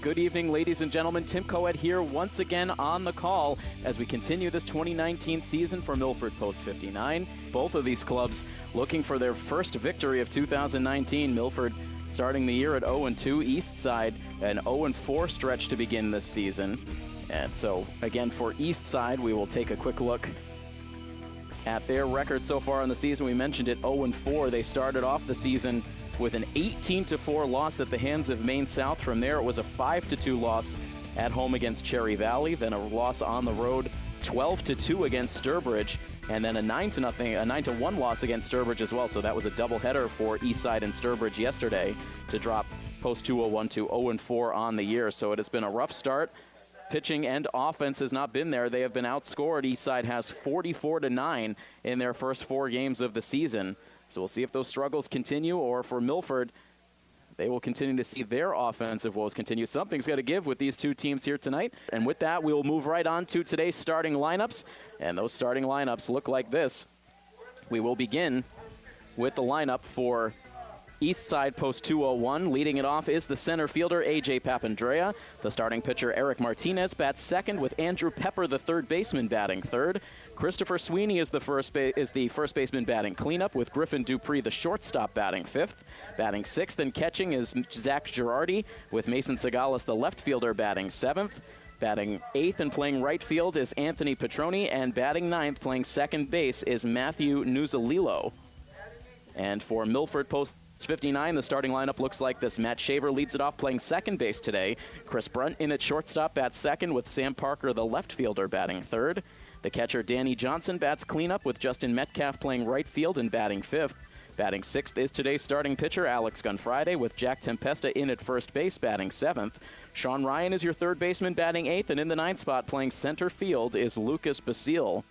Good evening, ladies and gentlemen. Tim Coed here once again on the call as we continue this 2019 season for Milford Post 59. Both of these clubs looking for their first victory of 2019. Milford starting the year at 0-2. Eastside an 0-4 stretch to begin this season. And so, again, for Eastside, we will take a quick look at their record so far in the season. We mentioned it, 0-4. They started off the season with an 18-4 loss at the hands of Maine South. From there, it was a 5-2 loss at home against Cherry Valley, then a loss on the road, 12-2 against Sturbridge, and then a 9-1 loss against Sturbridge as well. So that was a doubleheader for Eastside and Sturbridge yesterday to drop Post 201 to 0-4 on the year. So it has been a rough start. Pitching and offense has not been there. They have been outscored. Eastside has 44-9 in their first 4 games of the season. So we'll see if those struggles continue, or for Milford, they will continue to see their offensive woes continue. Something's got to give with these two teams here tonight. And with that, we will move right on to today's starting lineups. And those starting lineups look like this. We will begin with the lineup for Eastside Post 201. Leading it off is the center fielder, A.J. Papandrea. The starting pitcher, Eric Martinez, bats second, with Andrew Pepper, the third baseman, batting third. Christopher Sweeney is the first baseman batting cleanup, with Griffin Dupree, the shortstop, batting fifth. Batting sixth and catching is Zach Girardi, with Mason Segalis, the left fielder, batting seventh. Batting eighth and playing right field is Anthony Petroni, and batting ninth, playing second base, is Matthew Nuzalilo. And for Milford Post 59, the starting lineup looks like this. Matt Shaver leads it off, playing second base today. Chris Brunt in at shortstop, bats second, with Sam Parker, the left fielder, batting third. The catcher, Danny Johnson, bats cleanup, with Justin Metcalf playing right field and batting fifth. Batting sixth is today's starting pitcher, Alex Gunfriday, with Jack Tempesta in at first base, batting seventh. Sean Ryan is your third baseman, batting eighth, and in the ninth spot, playing center field, is Lucas Basile,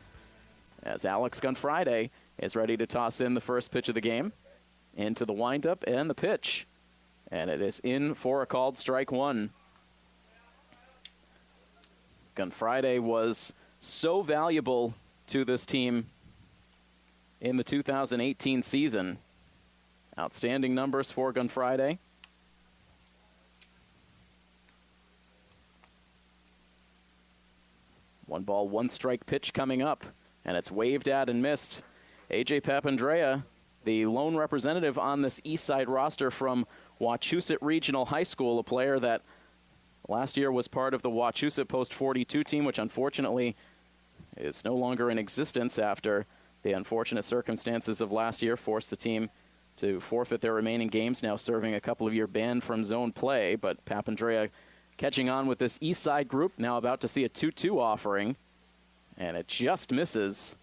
as Alex Gunfriday is ready to toss in the first pitch of the game. Into the windup and the pitch. And it is in for a called strike one. Gunfriday was so valuable to this team in the 2018 season. Outstanding numbers for Gunfriday. One ball, one strike pitch coming up. And it's waved at and missed. A.J. Papandrea, the lone representative on this Eastside roster from Wachusett Regional High School, a player that last year was part of the Wachusett Post 42 team, which unfortunately is no longer in existence after the unfortunate circumstances of last year forced the team to forfeit their remaining games, now serving a couple-of-year ban from zone play. But Papandrea catching on with this Eastside group, now about to see a 2-2 offering, and it just misses.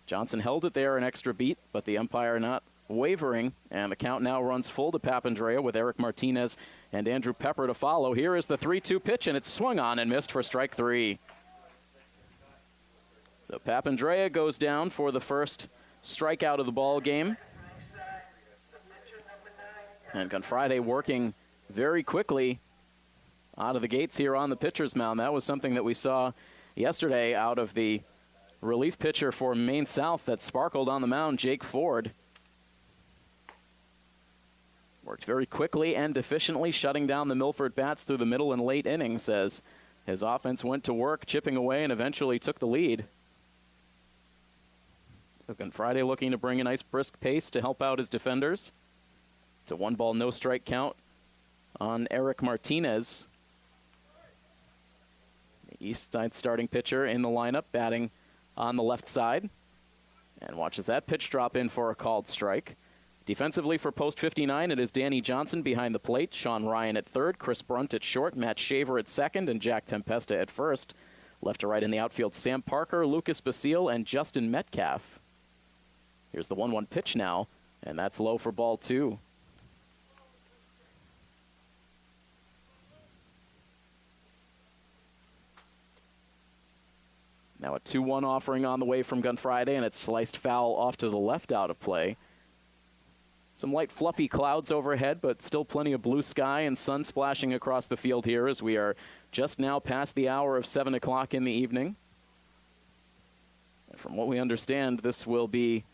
Johnson held it there an extra beat, but the umpire not wavering, and the count now runs full to Papandrea with Eric Martinez and Andrew Pepper to follow. Here is the 3-2 pitch, and it's swung on and missed for strike three. So Papandrea goes down for the first strikeout of the ball game. And Gunfriday working very quickly out of the gates here on the pitcher's mound. That was something that we saw yesterday out of the relief pitcher for Maine South that sparkled on the mound, Jake Ford. Worked very quickly and efficiently, shutting down the Milford bats through the middle and late innings as his offense went to work, chipping away, and eventually took the lead. So Gunfriday looking to bring a nice brisk pace to help out his defenders. It's a 1-ball, no-strike count on Eric Martinez. The Eastside starting pitcher in the lineup, batting on the left side, and watches that pitch drop in for a called strike. Defensively for Post 59, it is Danny Johnson behind the plate, Sean Ryan at third, Chris Brunt at short, Matt Shaver at second, and Jack Tempesta at first. Left to right in the outfield, Sam Parker, Lucas Basile, and Justin Metcalf. Here's the 1-1 pitch now, and that's low for ball two. Now a 2-1 offering on the way from Gunfriday, and it's sliced foul off to the left out of play. Some light fluffy clouds overhead, but still plenty of blue sky and sun splashing across the field here as we are just now past the hour of 7 o'clock in the evening. And from what we understand, this will be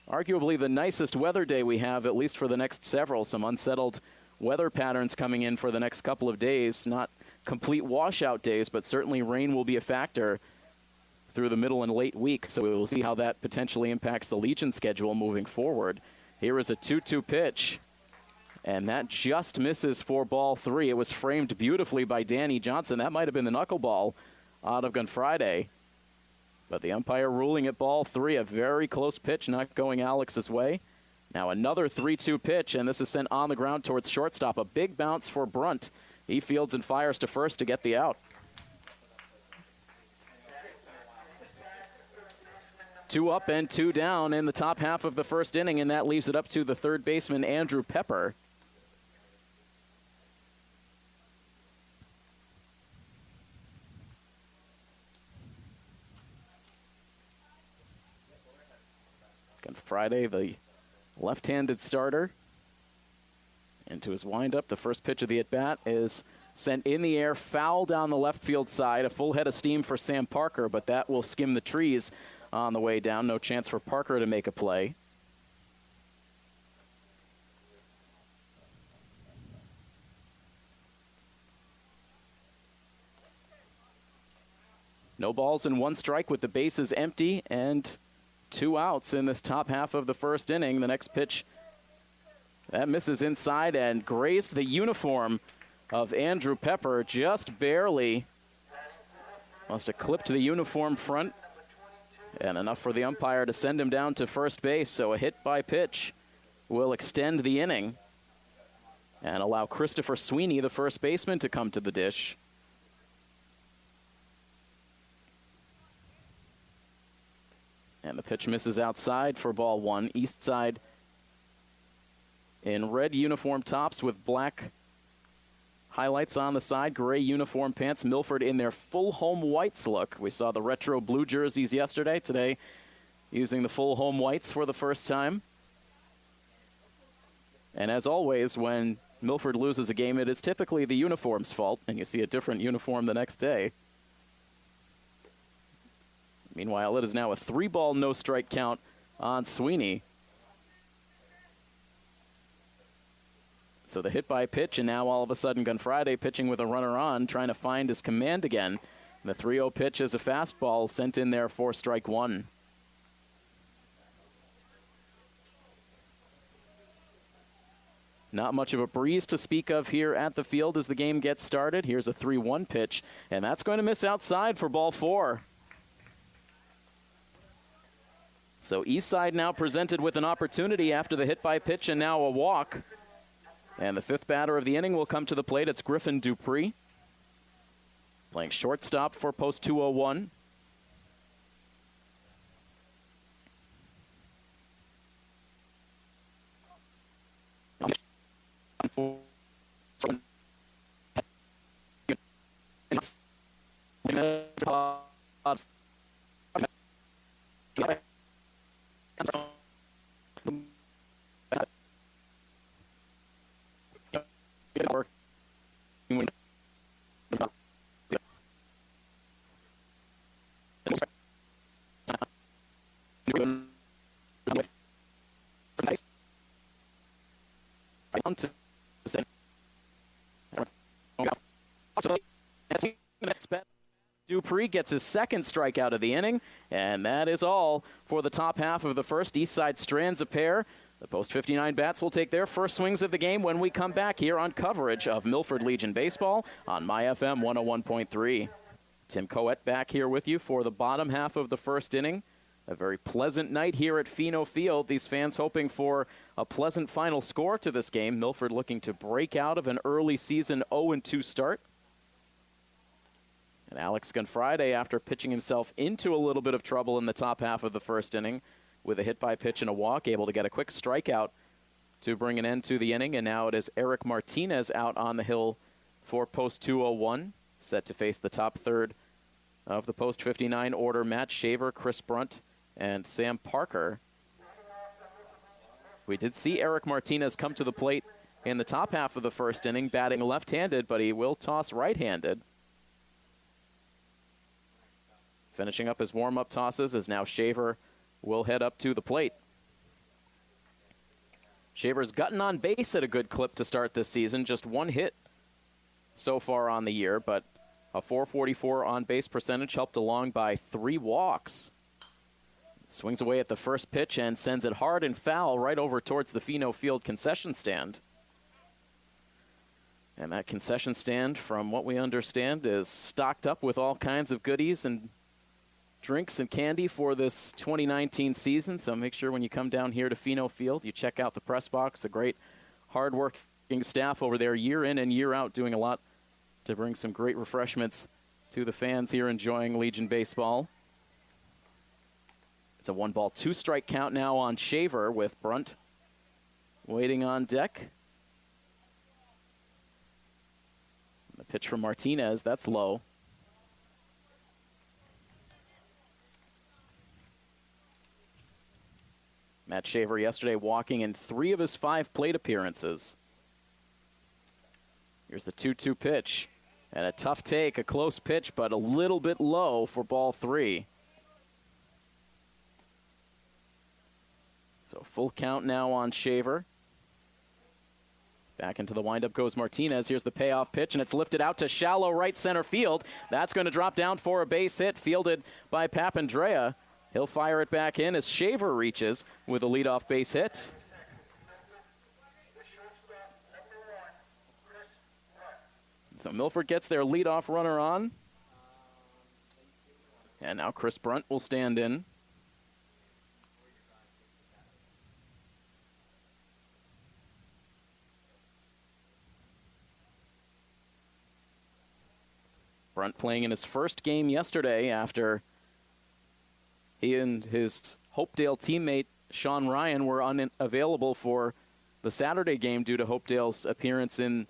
arguably the nicest weather day we have, at least for the next several. Some unsettled weather patterns coming in for the next couple of days. Not complete washout days, but certainly rain will be a factor through the middle and late week. So we will see how that potentially impacts the Legion schedule moving forward. Here is a 2-2 pitch, and that just misses for ball 3. It was framed beautifully by Danny Johnson. That might have been the knuckleball out of Gunfriday. But the umpire ruling it ball 3, a very close pitch, not going Alex's way. Now another 3-2 pitch, and this is sent on the ground towards shortstop. A big bounce for Brunt. He fields and fires to first to get the out. 2 up and 2 down in the top half of the first inning, and that leaves it up to the third baseman, Andrew Pepper. Friday, the left-handed starter. Into his windup, the first pitch of the at-bat is sent in the air, foul down the left field side. A full head of steam for Sam Parker, but that will skim the trees on the way down. No chance for Parker to make a play. No balls and 1 strike with the bases empty and 2 outs in this top half of the first inning. The next pitch, that misses inside and grazed the uniform of Andrew Pepper just barely. Must have clipped the uniform front, and enough for the umpire to send him down to first base. So a hit by pitch will extend the inning and allow Christopher Sweeney, the first baseman, to come to the dish. And the pitch misses outside for ball 1. Eastside in red uniform tops with black highlights on the side, gray uniform pants. Milford in their full home whites look. We saw the retro blue jerseys yesterday. Today, using the full home whites for the first time. And as always, when Milford loses a game, it is typically the uniform's fault, and you see a different uniform the next day. Meanwhile, it is now a 3-ball no-strike count on Sweeney. So the hit by pitch, and now all of a sudden Gunfriday pitching with a runner on, trying to find his command again. And the 3-0 pitch is a fastball sent in there for strike 1. Not much of a breeze to speak of here at the field as the game gets started. Here's a 3-1 pitch, and that's going to miss outside for ball 4. So Eastside now presented with an opportunity after the hit by pitch and now a walk. And the 5th batter of the inning will come to the plate. It's Griffin Dupree, playing shortstop for post 201. Dupree gets his 2nd strikeout of the inning, and that is all for the top half of the first. Eastside strands a pair. The post 59 bats will take their first swings of the game when we come back here on coverage of Milford Legion Baseball on MyFM 101.3. Tim Coet back here with you for the bottom half of the first inning. A very pleasant night here at Fino Field. These fans hoping for a pleasant final score to this game. Milford looking to break out of an early season 0-2 start. And Alex Gunfriday, after pitching himself into a little bit of trouble in the top half of the first inning with a hit by pitch and a walk, able to get a quick strikeout to bring an end to the inning. And now it is Eric Martinez out on the hill for post 201, set to face the top third of the post 59 order. Matt Shaver, Chris Brunt, and Sam Parker. We did see Eric Martinez come to the plate in the top half of the first inning, batting left-handed, but he will toss right-handed. Finishing up his warm-up tosses as now Shaver will head up to the plate. Shaver's gotten on base at a good clip to start this season. Just one hit so far on the year, but a .444 on-base percentage helped along by 3 walks. Swings away at the first pitch and sends it hard and foul right over towards the Fino Field concession stand. And that concession stand, from what we understand, is stocked up with all kinds of goodies and drinks and candy for this 2019 season. So make sure when you come down here to Fino Field, you check out the press box. A great, hard-working staff over there year in and year out doing a lot to bring some great refreshments to the fans here enjoying Legion baseball. It's a 1-ball, 2-strike count now on Shaver with Brunt waiting on deck. The pitch from Martinez, that's low. Matt Shaver yesterday walking in 3 of his 5 plate appearances. Here's the 2-2 pitch. And a tough take, a close pitch, but a little bit low for ball 3. So full count now on Shaver. Back into the windup goes Martinez. Here's the payoff pitch, and it's lifted out to shallow right center field. That's going to drop down for a base hit, fielded by Papandrea. He'll fire it back in as Shaver reaches with a leadoff base hit. So Milford gets their leadoff runner on. And now Chris Brunt will stand in. Brunt playing in his first game yesterday after he and his Hopedale teammate Sean Ryan were unavailable for the Saturday game due to Hopedale's appearance in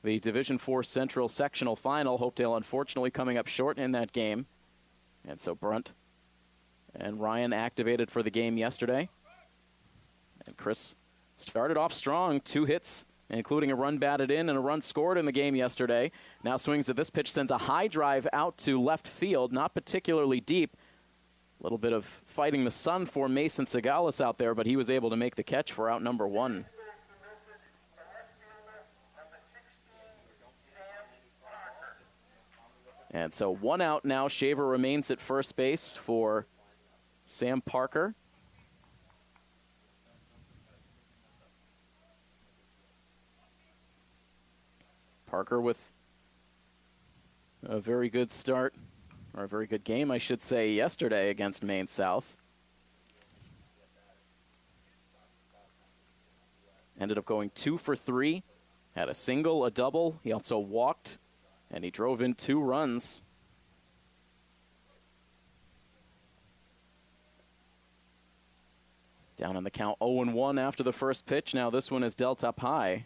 the Division IV Central Sectional Final. Hopedale unfortunately coming up short in that game. And so Brunt and Ryan activated for the game yesterday. And Chris started off strong, 2 hits, including a run batted in and a run scored in the game yesterday. Now swings at this pitch, sends a high drive out to left field, not particularly deep. A little bit of fighting the sun for Mason Segalis out there, but he was able to make the catch for out number 1. And so 1 out now. Shaver remains at first base for Sam Parker. Parker with a very good start, or a very good game, I should say, yesterday against Maine South. Ended up going 2 for 3, had a single, a double. He also walked, and he drove in 2 runs. Down on the count 0-1 after the first pitch. Now this one is dealt up high.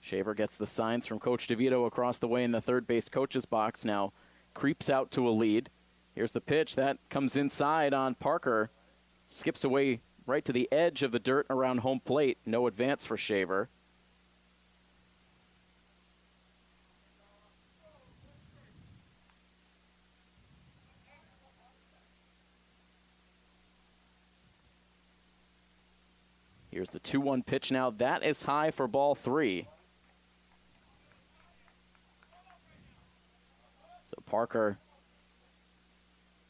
Shaver gets the signs from Coach DeVito across the way in the third base coach's box. Now creeps out to a lead. Here's the pitch. That comes inside on Parker. Skips away right to the edge of the dirt around home plate. No advance for Shaver. Here's the 2-1 pitch now. That is high for ball 3. So Parker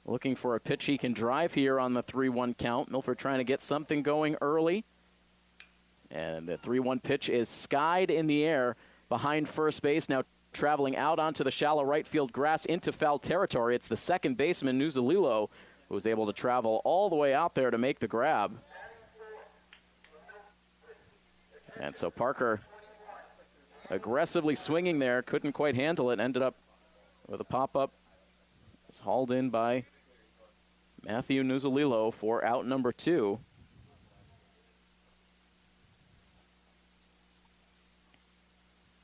looking for a pitch he can drive here on the 3-1 count. Milford trying to get something going early. And the 3-1 pitch is skied in the air behind first base. Now traveling out onto the shallow right field grass into foul territory. It's the second baseman, Nuzalilo, who was able to travel all the way out there to make the grab. And so Parker aggressively swinging there, couldn't quite handle it, ended up with a pop-up. It's hauled in by Matthew Nuzalilo for out number 2.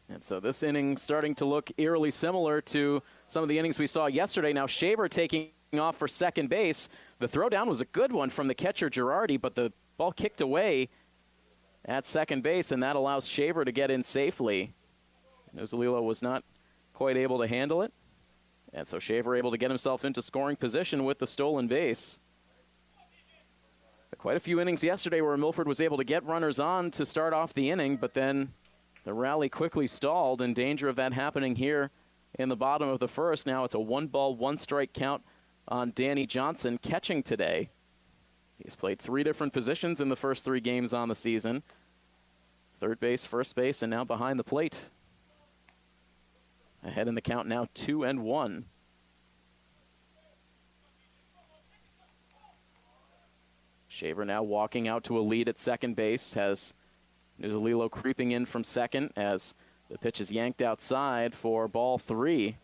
And so this inning starting to look eerily similar to some of the innings we saw yesterday. Now Shaver taking off for second base. The throw down was a good one from the catcher Girardi, but the ball kicked away at second base, and that allows Shaver to get in safely. Nuzalilo was not quite able to handle it. And so Shaver able to get himself into scoring position with the stolen base. Quite a few innings yesterday where Milford was able to get runners on to start off the inning, but then the rally quickly stalled, in danger of that happening here in the bottom of the first. Now it's a 1-ball, 1-strike count on Danny Johnson catching today. He's played 3 different positions in the first 3 games on the season. Third base, first base, and now behind the plate. Ahead in the count now 2-1. Shaver now walking out to a lead at second base, has Nuzalilo creeping in from second as the pitch is yanked outside for ball 3.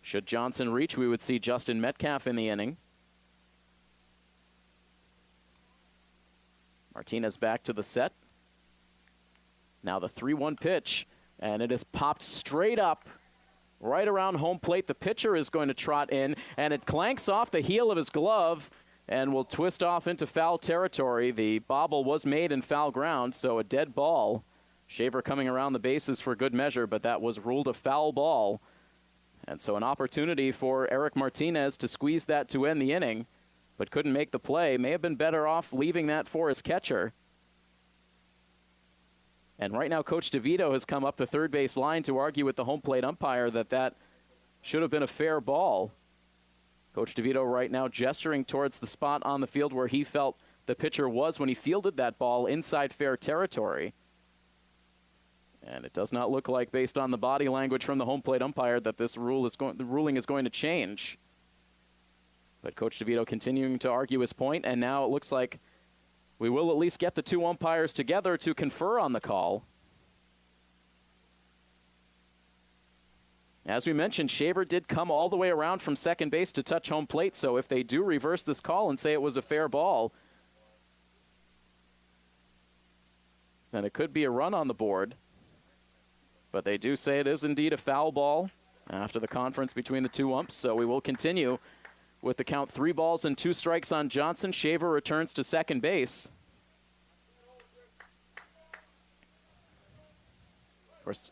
Should Johnson reach, we would see Justin Metcalf in the inning. Martinez back to the set. Now the 3-1 pitch, and it is popped straight up right around home plate. The pitcher is going to trot in, and it clanks off the heel of his glove and will twist off into foul territory. The bobble was made in foul ground, so a dead ball. Shaver coming around the bases for good measure, but that was ruled a foul ball. And so an opportunity for Eric Martinez to squeeze that to end the inning, but couldn't make the play. May have been better off leaving that for his catcher. And right now, Coach DeVito has come up the third base line to argue with the home plate umpire that should have been a fair ball. Coach DeVito right now gesturing towards the spot on the field where he felt the pitcher was when he fielded that ball inside fair territory. And it does not look like, based on the body language from the home plate umpire, that the ruling is going to change. But Coach DeVito continuing to argue his point, and now it looks like we will at least get the 2 umpires together to confer on the call. As we mentioned, Shaver did come all the way around from second base to touch home plate, so if they do reverse this call and say it was a fair ball, then it could be a run on the board. But they do say it is indeed a foul ball after the conference between the 2 umps, so we will continue with the count 3 balls and 2 strikes on Johnson. Shaver returns to second base. Of course,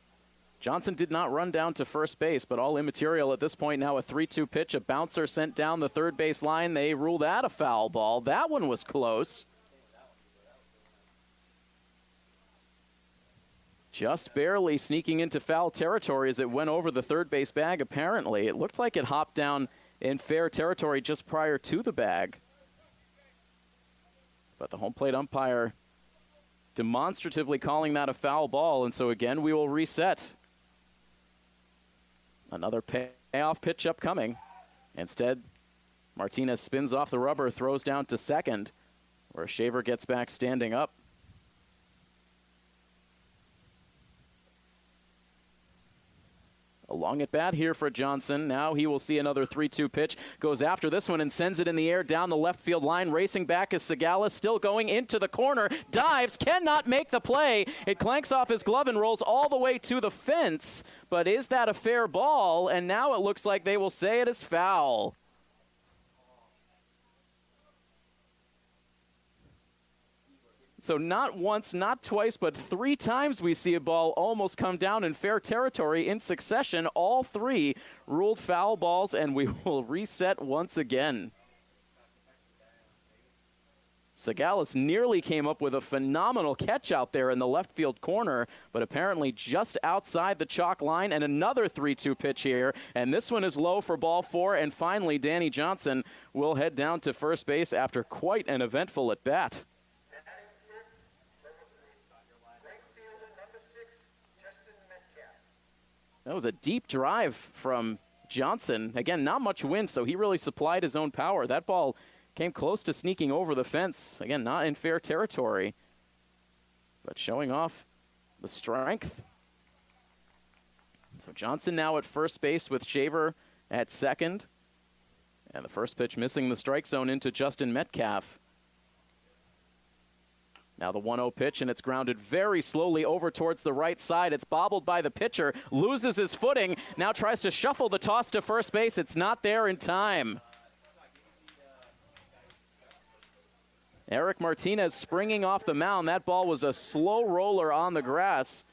Johnson did not run down to first base, but all immaterial at this point. Now a 3-2 pitch, a bouncer sent down the third base line. They ruled that a foul ball. That one was close. Just barely sneaking into foul territory as it went over the third base bag, apparently. It looked like it hopped down in fair territory just prior to the bag. But the home plate umpire demonstratively calling that a foul ball, and so again we will reset. Another payoff pitch upcoming. Instead, Martinez spins off the rubber, throws down to second, where Shaver gets back standing up. A long at bat here for Johnson. Now he will see another 3-2 pitch. Goes after this one and sends it in the air down the left field line. Racing back is Segala, still going into the corner. Dives, cannot make the play. It clanks off his glove and rolls all the way to the fence. But is that a fair ball? And now it looks like they will say it is foul. So not once, not twice, but 3 times we see a ball almost come down in fair territory in succession. All 3 ruled foul balls, and we will reset once again. Segales nearly came up with a phenomenal catch out there in the left field corner, but apparently just outside the chalk line. And another 3-2 pitch here, and this one is low for ball 4. And finally, Danny Johnson will head down to first base after quite an eventful at bat. That was a deep drive from Johnson. Again, not much wind, so he really supplied his own power. That ball came close to sneaking over the fence. Again, not in fair territory, but showing off the strength. So Johnson now at first base with Shaver at second. And the first pitch missing the strike zone into Justin Metcalf. Now the 1-0 pitch, and it's grounded very slowly over towards the right side. It's bobbled by the pitcher, loses his footing, now tries to shuffle the toss to first base. It's not there in time. Eric Martinez springing off the mound. That ball was a slow roller on the grass.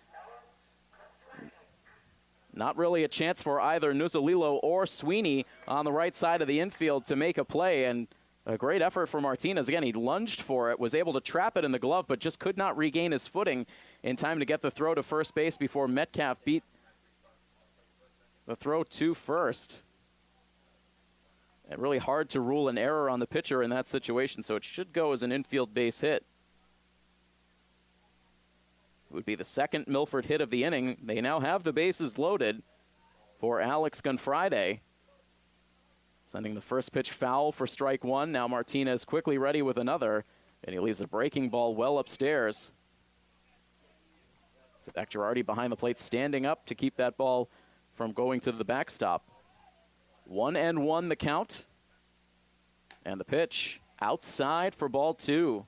Not really a chance for either Nuzolilo or Sweeney on the right side of the infield to make a play, and a great effort for Martinez. Again, he lunged for it, was able to trap it in the glove, but just could not regain his footing in time to get the throw to first base before Metcalf beat the throw to first. And really hard to rule an error on the pitcher in that situation, so it should go as an infield base hit. It would be the second Milford hit of the inning. They now have the bases loaded for Alex Gunfriday. Sending the first pitch foul for strike one. Now Martinez quickly ready with another, and he leaves a breaking ball well upstairs. Zach Girardi behind the plate standing up to keep that ball from going to the backstop. 1-1 the count. And the pitch outside for ball two.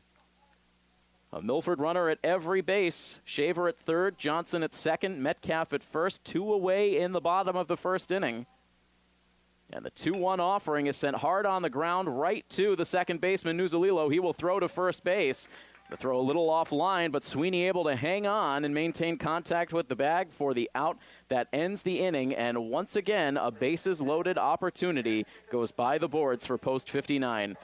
A Milford runner at every base. Shaver at third, Johnson at second, Metcalf at first. 2 away in the bottom of the first inning. And the 2-1 offering is sent hard on the ground right to the second baseman, Nuzolilo. He will throw to first base. The throw a little offline, but Sweeney able to hang on and maintain contact with the bag for the out that ends the inning. And once again, a bases-loaded opportunity goes by the boards for post 59.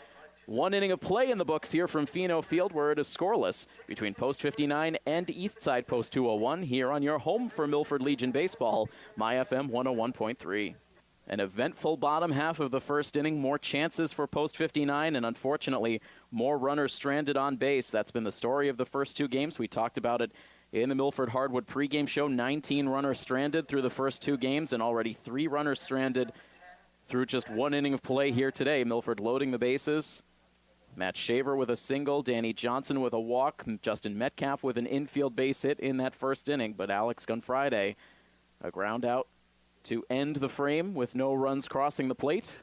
1 inning of play in the books here from Fino Field, where it is scoreless between post 59 and Eastside post 201 here on your home for Milford Legion Baseball, My FM 101.3. An eventful bottom half of the first inning, more chances for post 59, and unfortunately, more runners stranded on base. That's been the story of the first 2 games. We talked about it in the Milford Hardwood pregame show. 19 runners stranded through the first 2 games, and already 3 runners stranded through just 1 inning of play here today. Milford loading the bases. Matt Shaver with a single, Danny Johnson with a walk, Justin Metcalf with an infield base hit in that first inning, but Alex Gunfriday, a ground out to end the frame with no runs crossing the plate.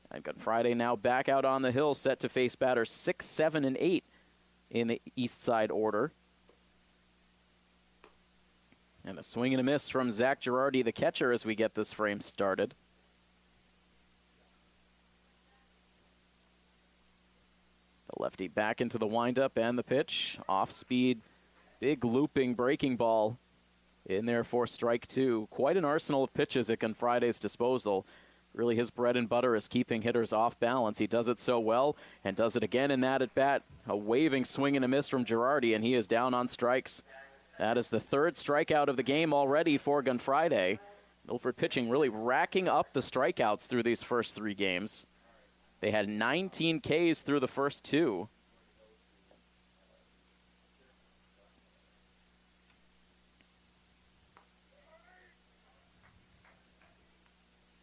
And Gunfriday now back out on the hill, set to face batters 6, 7, and 8 in the Eastside order. And a swing and a miss from Zach Girardi, the catcher, as we get this frame started. The lefty back into the windup and the pitch. Off speed, big looping breaking ball in there for strike two. Quite an arsenal of pitches at Gunfriday's disposal. Really his bread and butter is keeping hitters off balance. He does it so well and does it again in that at bat. A waving swing and a miss from Girardi, and he is down on strikes. That is the 3rd strikeout of the game already for Gunfriday. Milford pitching really racking up the strikeouts through these first 3 games. They had 19 Ks through the first 2.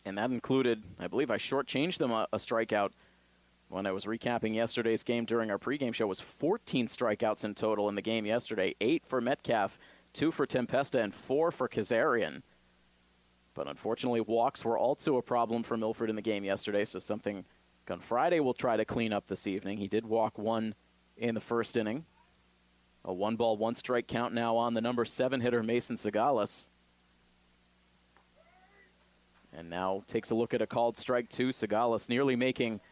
And that included, I believe I shortchanged them a strikeout when I was recapping yesterday's game during our pregame show. It was 14 strikeouts in total in the game yesterday. 8 for Metcalf, 2 for Tempesta, and 4 for Kazarian. But unfortunately, walks were also a problem for Milford in the game yesterday, so something Gunfriday will try to clean up this evening. He did walk 1 in the first inning. A 1-ball, 1-strike count now on the number 7 hitter, Mason Sagales. And now takes a look at a called strike 2. Sagales nearly making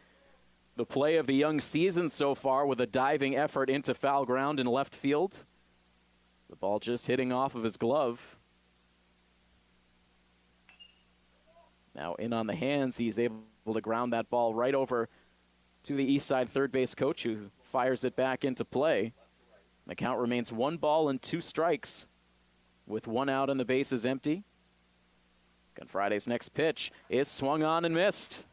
the play of the young season so far with a diving effort into foul ground in left field. The ball just hitting off of his glove. Now in on the hands, he's able to ground that ball right over to the Eastside third base coach, who fires it back into play. The count remains 1 ball and 2 strikes with 1 out and the bases empty. Gunfriday's next pitch is swung on and missed.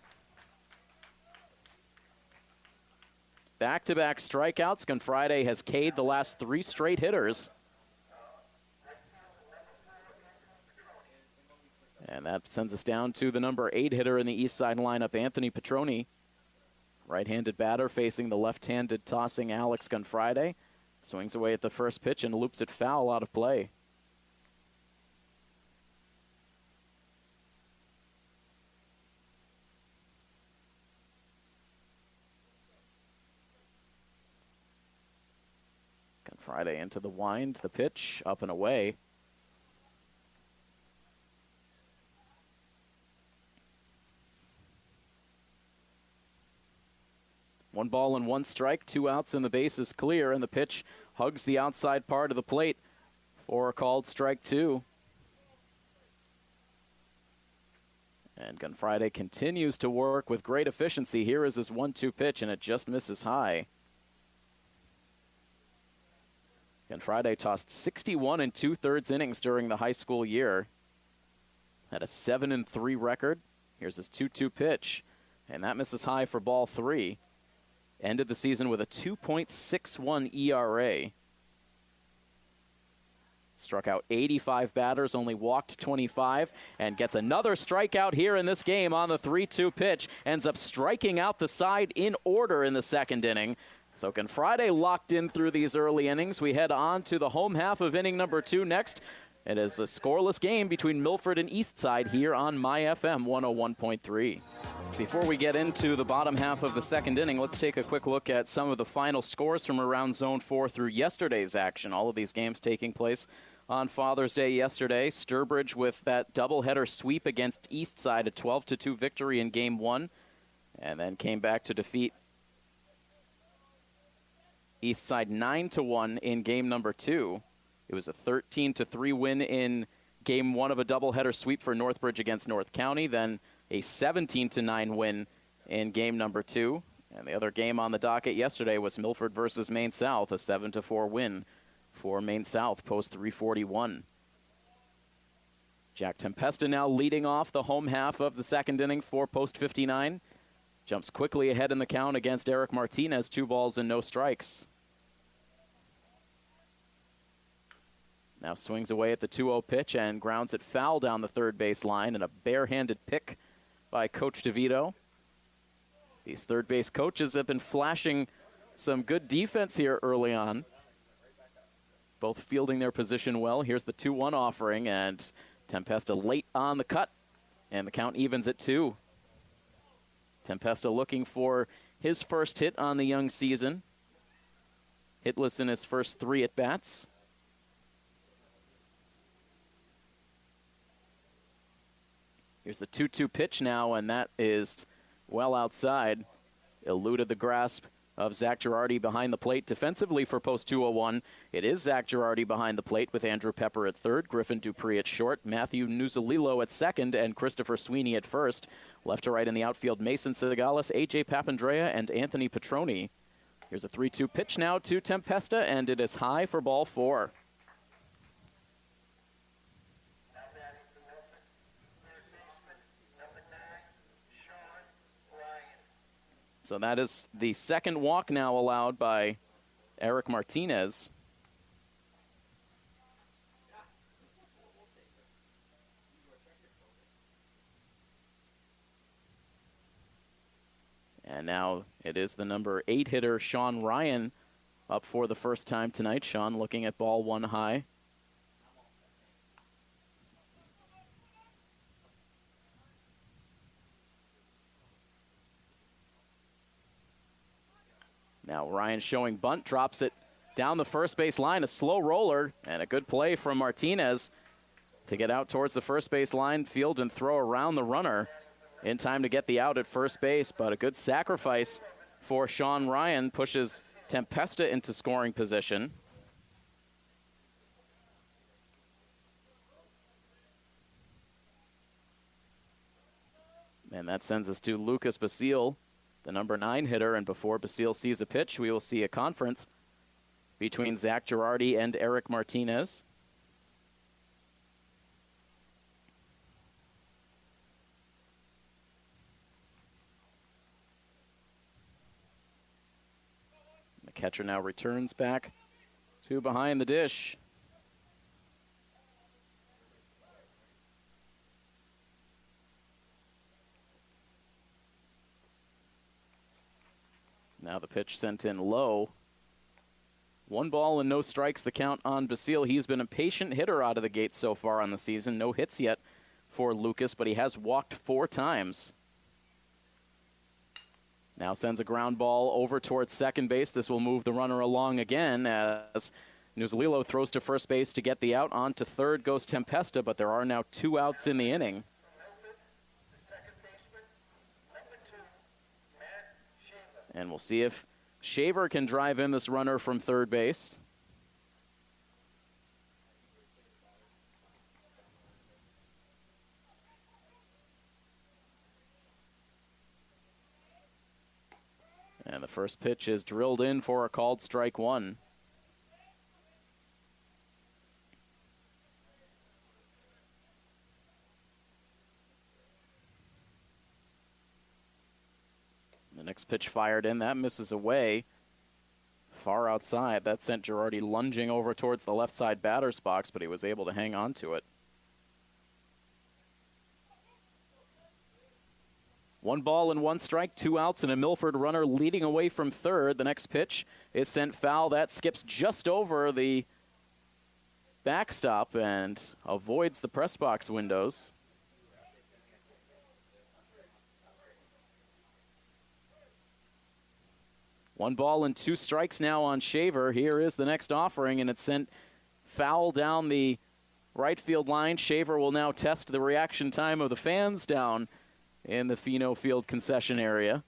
Back-to-back strikeouts. Gunfriday has K'd the last 3 straight hitters. And that sends us down to the number 8 hitter in the Eastside lineup, Anthony Petroni. Right-handed batter facing the left-handed tossing Alex Gunfriday. Swings away at the first pitch and loops it foul out of play. Gunfriday into the wind, the pitch, up and away. One ball and 1 strike, 2 outs, and the base is clear, and the pitch hugs the outside part of the plate for a called strike 2. And Gunfriday continues to work with great efficiency. Here is his 1-2 pitch, and it just misses high. Gunfriday tossed 61 2/3 innings during the high school year. Had a 7-3 record. Here's his 2-2 pitch, and that misses high for ball 3. Ended the season with a 2.61 ERA. Struck out 85 batters, only walked 25, and gets another strikeout here in this game on the 3-2 pitch. Ends up striking out the side in order in the second inning. So Gunfriday locked in through these early innings. We head on to the home half of inning number 2 next. It is a scoreless game between Milford and Eastside here on MyFM 101.3. Before we get into the bottom half of the second inning, let's take a quick look at some of the final scores from around Zone 4 through yesterday's action. All of these games taking place on Father's Day yesterday. Sturbridge with that doubleheader sweep against Eastside, a 12-2 victory in Game 1, and then came back to defeat Eastside 9-1 in Game number 2. It was a 13-3 win in Game 1 of a doubleheader sweep for Northbridge against North County, then a 17-9 win in Game number 2. And the other game on the docket yesterday was Milford versus Maine South, a 7-4 win for Maine South, post 341. Jack Tempesta now leading off the home half of the second inning for post 59. Jumps quickly ahead in the count against Eric Martinez, 2 balls and no strikes. Now swings away at the 2-0 pitch and grounds it foul down the third base line, and a barehanded pick by Coach DeVito. These third base coaches have been flashing some good defense here early on. Both fielding their position well. Here's the 2-1 offering, and Tempesta late on the cut, and the count evens at 2. Tempesta looking for his first hit on the young season. Hitless in his first 3 at-bats. Here's the 2-2 pitch now, and that is well outside. Eluded the grasp of Zach Girardi behind the plate defensively for post 201. It is Zach Girardi behind the plate with Andrew Pepper at third, Griffin Dupree at short, Matthew Nuzalilo at second, and Christopher Sweeney at first. Left to right in the outfield, Mason Segalis, A.J. Papandrea, and Anthony Petroni. Here's a 3-2 pitch now to Tempesta, and it is high for ball 4. So that is the second walk now allowed by Eric Martinez. And now it is the number 8 hitter, Sean Ryan, up for the first time tonight. Sean looking at ball 1 high. Now Ryan showing bunt, drops it down the first base line, a slow roller, and a good play from Martinez to get out towards the first base line, field, and throw around the runner in time to get the out at first base. But a good sacrifice for Sean Ryan pushes Tempesta into scoring position. And that sends us to Lucas Basile, the number 9 hitter, and before Basile sees a pitch, we will see a conference between Zach Girardi and Eric Martinez. The catcher now returns back to behind the dish. Now the pitch sent in low. 1 ball and no strikes, the count on Basile. He's been a patient hitter out of the gate so far on the season. No hits yet for Lucas, but he has walked 4 times. Now sends a ground ball over towards second base. This will move the runner along again as Nuzalilo throws to first base to get the out. On to third goes Tempesta, but there are now 2 outs in the inning. And we'll see if Shaver can drive in this runner from third base. And the first pitch is drilled in for a called strike one. The next pitch fired in, that misses away. Far outside, that sent Girardi lunging over towards the left side batter's box, but he was able to hang on to it. 1 ball and 1 strike, 2 outs, and a Milford runner leading away from third. The next pitch is sent foul. That skips just over the backstop and avoids the press box windows. One ball and 2 strikes now on Shaver. Here is the next offering, and it's sent foul down the right field line. Shaver will now test the reaction time of the fans down in the Fino Field concession area.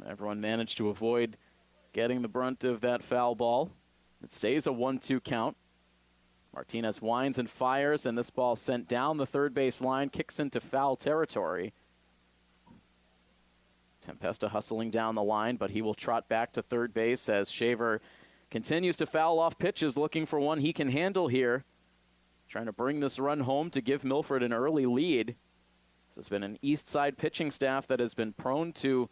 Everyone managed to avoid getting the brunt of that foul ball. It stays a 1-2 count. Martinez winds and fires, and this ball sent down the third base line, kicks into foul territory. Tempesta hustling down the line, but he will trot back to third base as Shaver continues to foul off pitches, looking for one he can handle here. Trying to bring this run home to give Milford an early lead. This has been an Eastside pitching staff that has been prone to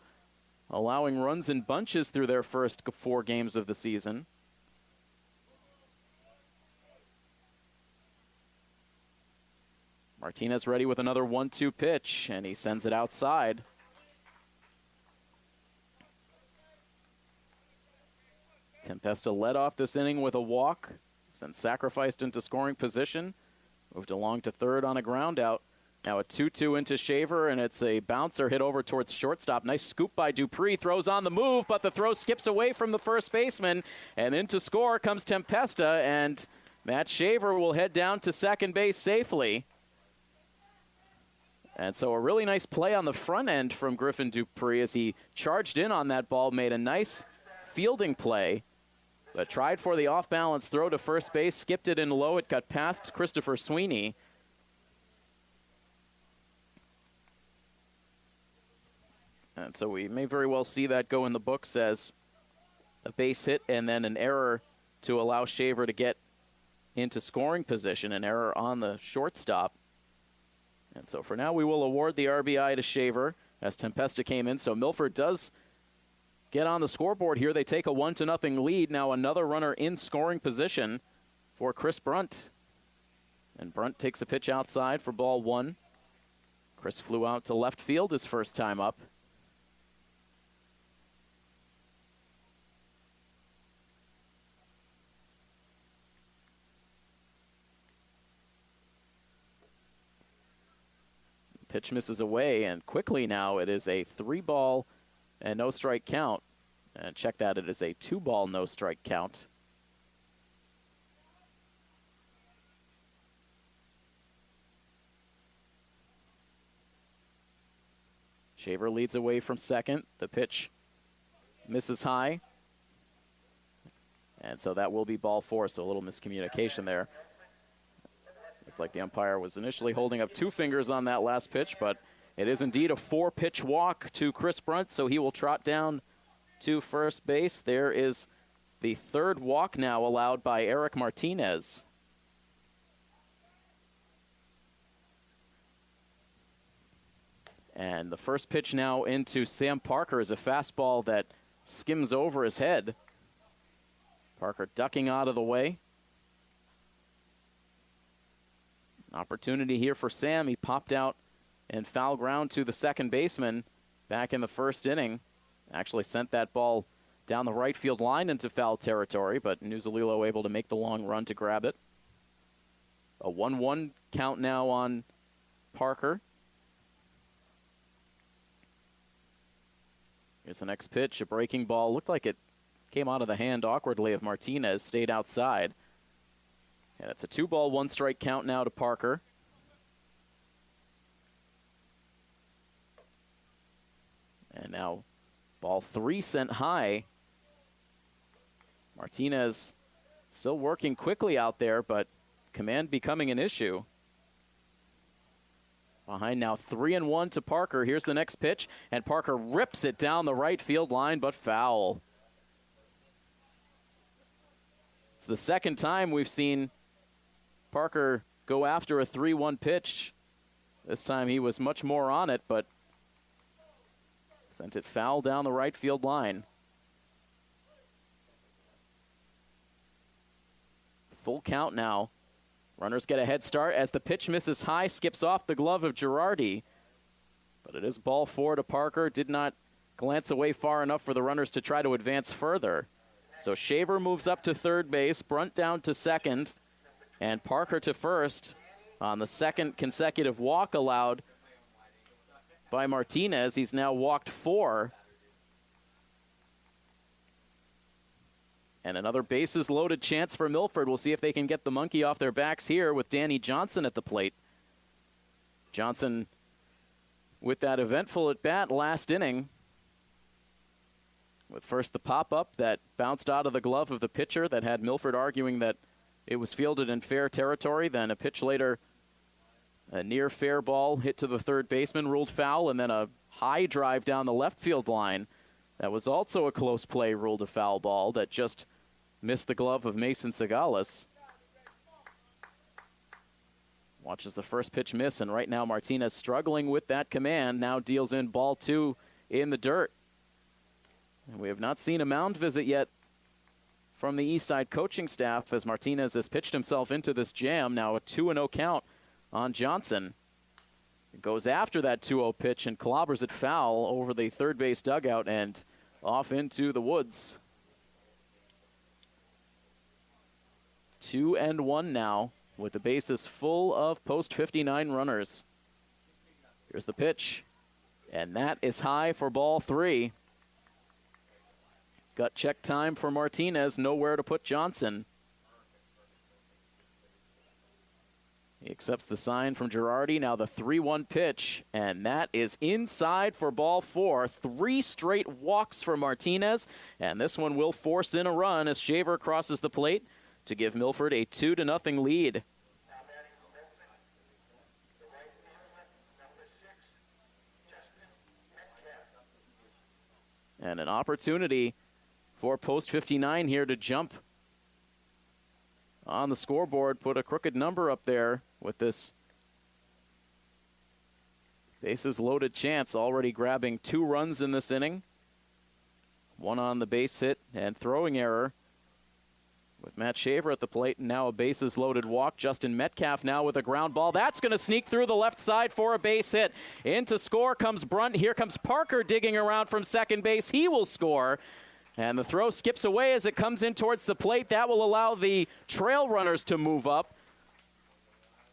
allowing runs in bunches through their first 4 games of the season. Martinez ready with another 1-2 pitch, and he sends it outside. Tempesta led off this inning with a walk, then sacrificed into scoring position, moved along to third on a ground out. Now a 2-2 into Shaver, and it's a bouncer hit over towards shortstop. Nice scoop by Dupree, throws on the move, but the throw skips away from the first baseman, and into score comes Tempesta, and Matt Shaver will head down to second base safely. And so a really nice play on the front end from Griffin Dupree as he charged in on that ball, made a nice fielding play, but tried for the off-balance throw to first base, skipped it in low. It got past Christopher Sweeney. And so we may very well see that go in the books as a base hit and then an error to allow Shaver to get into scoring position, an error on the shortstop. And so for now, we will award the RBI to Shaver as Tempesta came in. So Milford does get on the scoreboard here. They take a 1-0 lead. Now another runner in scoring position for Chris Brunt. And Brunt takes a pitch outside for ball 1. Chris flew out to left field his first time up. Pitch misses away, and quickly now it is a 3-ball and no strike count. And check that, it is a 2-ball no strike count. Shaver leads away from second. The pitch misses high. And so that will be ball 4, so a little miscommunication there. Looked like the umpire was initially holding up 2 fingers on that last pitch, but it is indeed a 4-pitch walk to Chris Brunt, so he will trot down to first base. There is the 3rd walk now allowed by Eric Martinez. And the first pitch now into Sam Parker is a fastball that skims over his head. Parker ducking out of the way. Opportunity here for Sam. He popped out and foul ground to the second baseman back in the first inning. Actually sent that ball down the right field line into foul territory, but Nuzalilo able to make the long run to grab it. A 1-1 count now on Parker. Here's the next pitch, a breaking ball. Looked like it came out of the hand awkwardly of Martinez, stayed outside. And it's a 2-ball, 1 strike count now to Parker. And now ball 3 sent high. Martinez still working quickly out there, but command becoming an issue. Behind now 3-1 to Parker. Here's the next pitch, and Parker rips it down the right field line, but foul. It's the second time we've seen Parker go after a 3-1 pitch. This time he was much more on it, but sent it foul down the right field line. Full count now. Runners get a head start as the pitch misses high, skips off the glove of Girardi. But it is ball 4 to Parker. Did not glance away far enough for the runners to try to advance further. So Shaver moves up to third base, Brunt down to second, and Parker to first on the second consecutive walk allowed by Martinez. He's now walked 4. And another bases loaded chance for Milford. We'll see if they can get the monkey off their backs here with Danny Johnson at the plate. Johnson with that eventful at bat last inning. With first the pop-up that bounced out of the glove of the pitcher that had Milford arguing that it was fielded in fair territory. Then a pitch later, a near fair ball hit to the third baseman, ruled foul, and then a high drive down the left field line. That was also a close play, ruled a foul ball that just missed the glove of Mason Sagales. Watches the first pitch miss, and right now Martinez struggling with that command. Now deals in ball 2 in the dirt. And we have not seen a mound visit yet from the Eastside coaching staff as Martinez has pitched himself into this jam. Now a 2-0 count on Johnson. Goes after that 2-0 pitch and clobbers it foul over the third base dugout and off into the woods. 2-1 now with the bases full of post 59 runners. Here's the pitch, and that is high for ball 3. Gut check time for Martinez, nowhere to put Johnson. He accepts the sign from Girardi. Now the 3-1 pitch, and that is inside for ball 4. 3 straight walks for Martinez, and this one will force in a run as Shaver crosses the plate to give Milford a 2-0 lead. And an opportunity for post 59 here to jump on the scoreboard, put a crooked number up there with this bases loaded chance, already grabbing 2 runs in this inning. 1 on the base hit and throwing error with Matt Shaver at the plate, and now a bases loaded walk. Justin Metcalf now with a ground ball. That's going to sneak through the left side for a base hit. In to score comes Brunt. Here comes Parker digging around from second base. He will score. And the throw skips away as it comes in towards the plate. That will allow the trail runners to move up.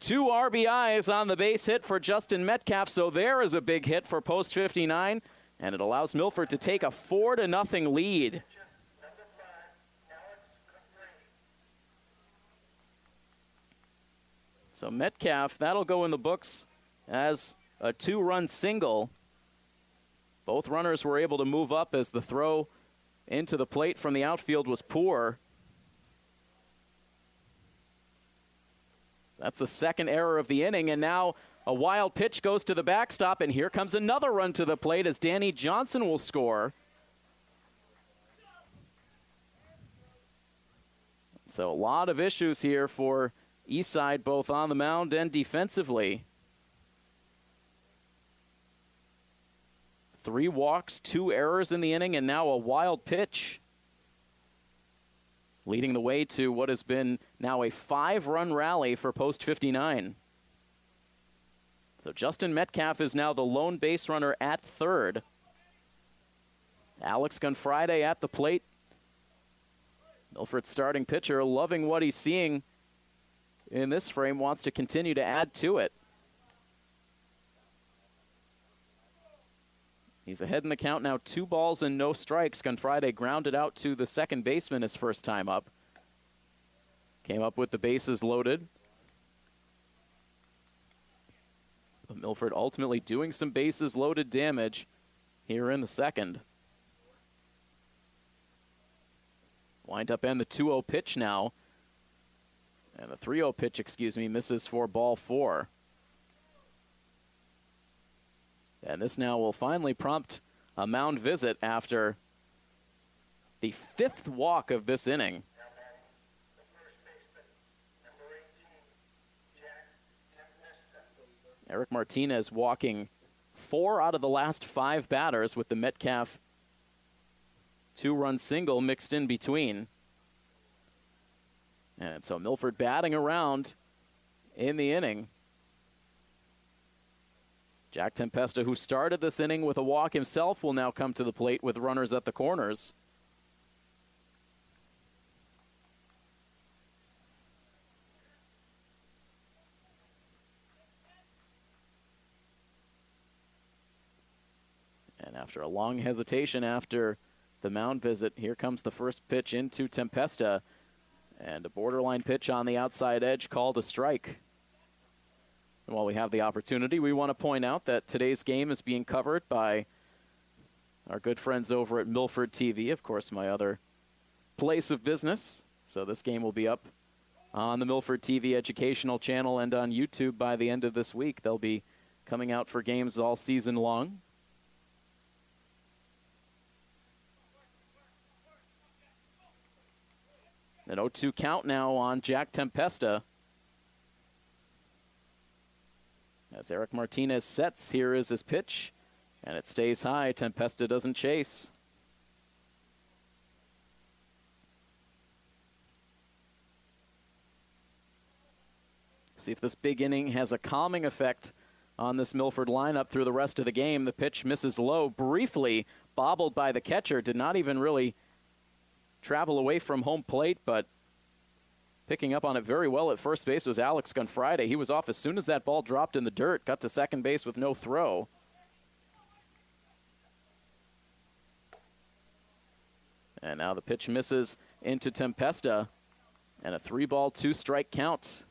2 RBIs on the base hit for Justin Metcalf, so there is a big hit for post 59, and it allows Milford to take a 4-0 lead. So Metcalf, that'll go in the books as a 2-run single. Both runners were able to move up as the throw into the plate from the outfield was poor. That's the second error of the inning, and now a wild pitch goes to the backstop, and here comes another run to the plate as Danny Johnson will score. So a lot of issues here for Eastside, both on the mound and defensively. 3 walks, 2 errors in the inning, and now a wild pitch, leading the way to what has been now a 5-run rally for post 59. So Justin Metcalf is now the lone base runner at third. Alex Gunfriday at the plate. Milford's starting pitcher, loving what he's seeing in this frame, wants to continue to add to it. He's ahead in the count now, 2 balls and no strikes. Gunfriday grounded out to the second baseman his first time up. Came up with the bases loaded. But Milford ultimately doing some bases loaded damage here in the second. Wind up and the 2-0 pitch now. And the 3-0 pitch, misses for ball 4. And this now will finally prompt a mound visit after the 5th walk of this inning. Eric Martinez walking 4 out of the last 5 batters with the Metcalf 2-run single mixed in between. And so Milford batting around in the inning. Jack Tempesta, who started this inning with a walk himself, will now come to the plate with runners at the corners. And after a long hesitation after the mound visit, here comes the first pitch into Tempesta. And a borderline pitch on the outside edge called a strike. And while we have the opportunity, we want to point out that today's game is being covered by our good friends over at Milford TV, of course, my other place of business. So this game will be up on the Milford TV educational channel and on YouTube by the end of this week. They'll be coming out for games all season long. An 0-2 count now on Jack Tempesta. As Eric Martinez sets, here is his pitch, and it stays high. Tempesta doesn't chase. See if this big inning has a calming effect on this Milford lineup through the rest of the game. The pitch misses low, briefly bobbled by the catcher, did not even really travel away from home plate, but picking up on it very well at first base was Alex Gunfriday. He was off as soon as that ball dropped in the dirt, got to second base with no throw. And now the pitch misses into Tempesta, and a 3-ball, 2-strike count.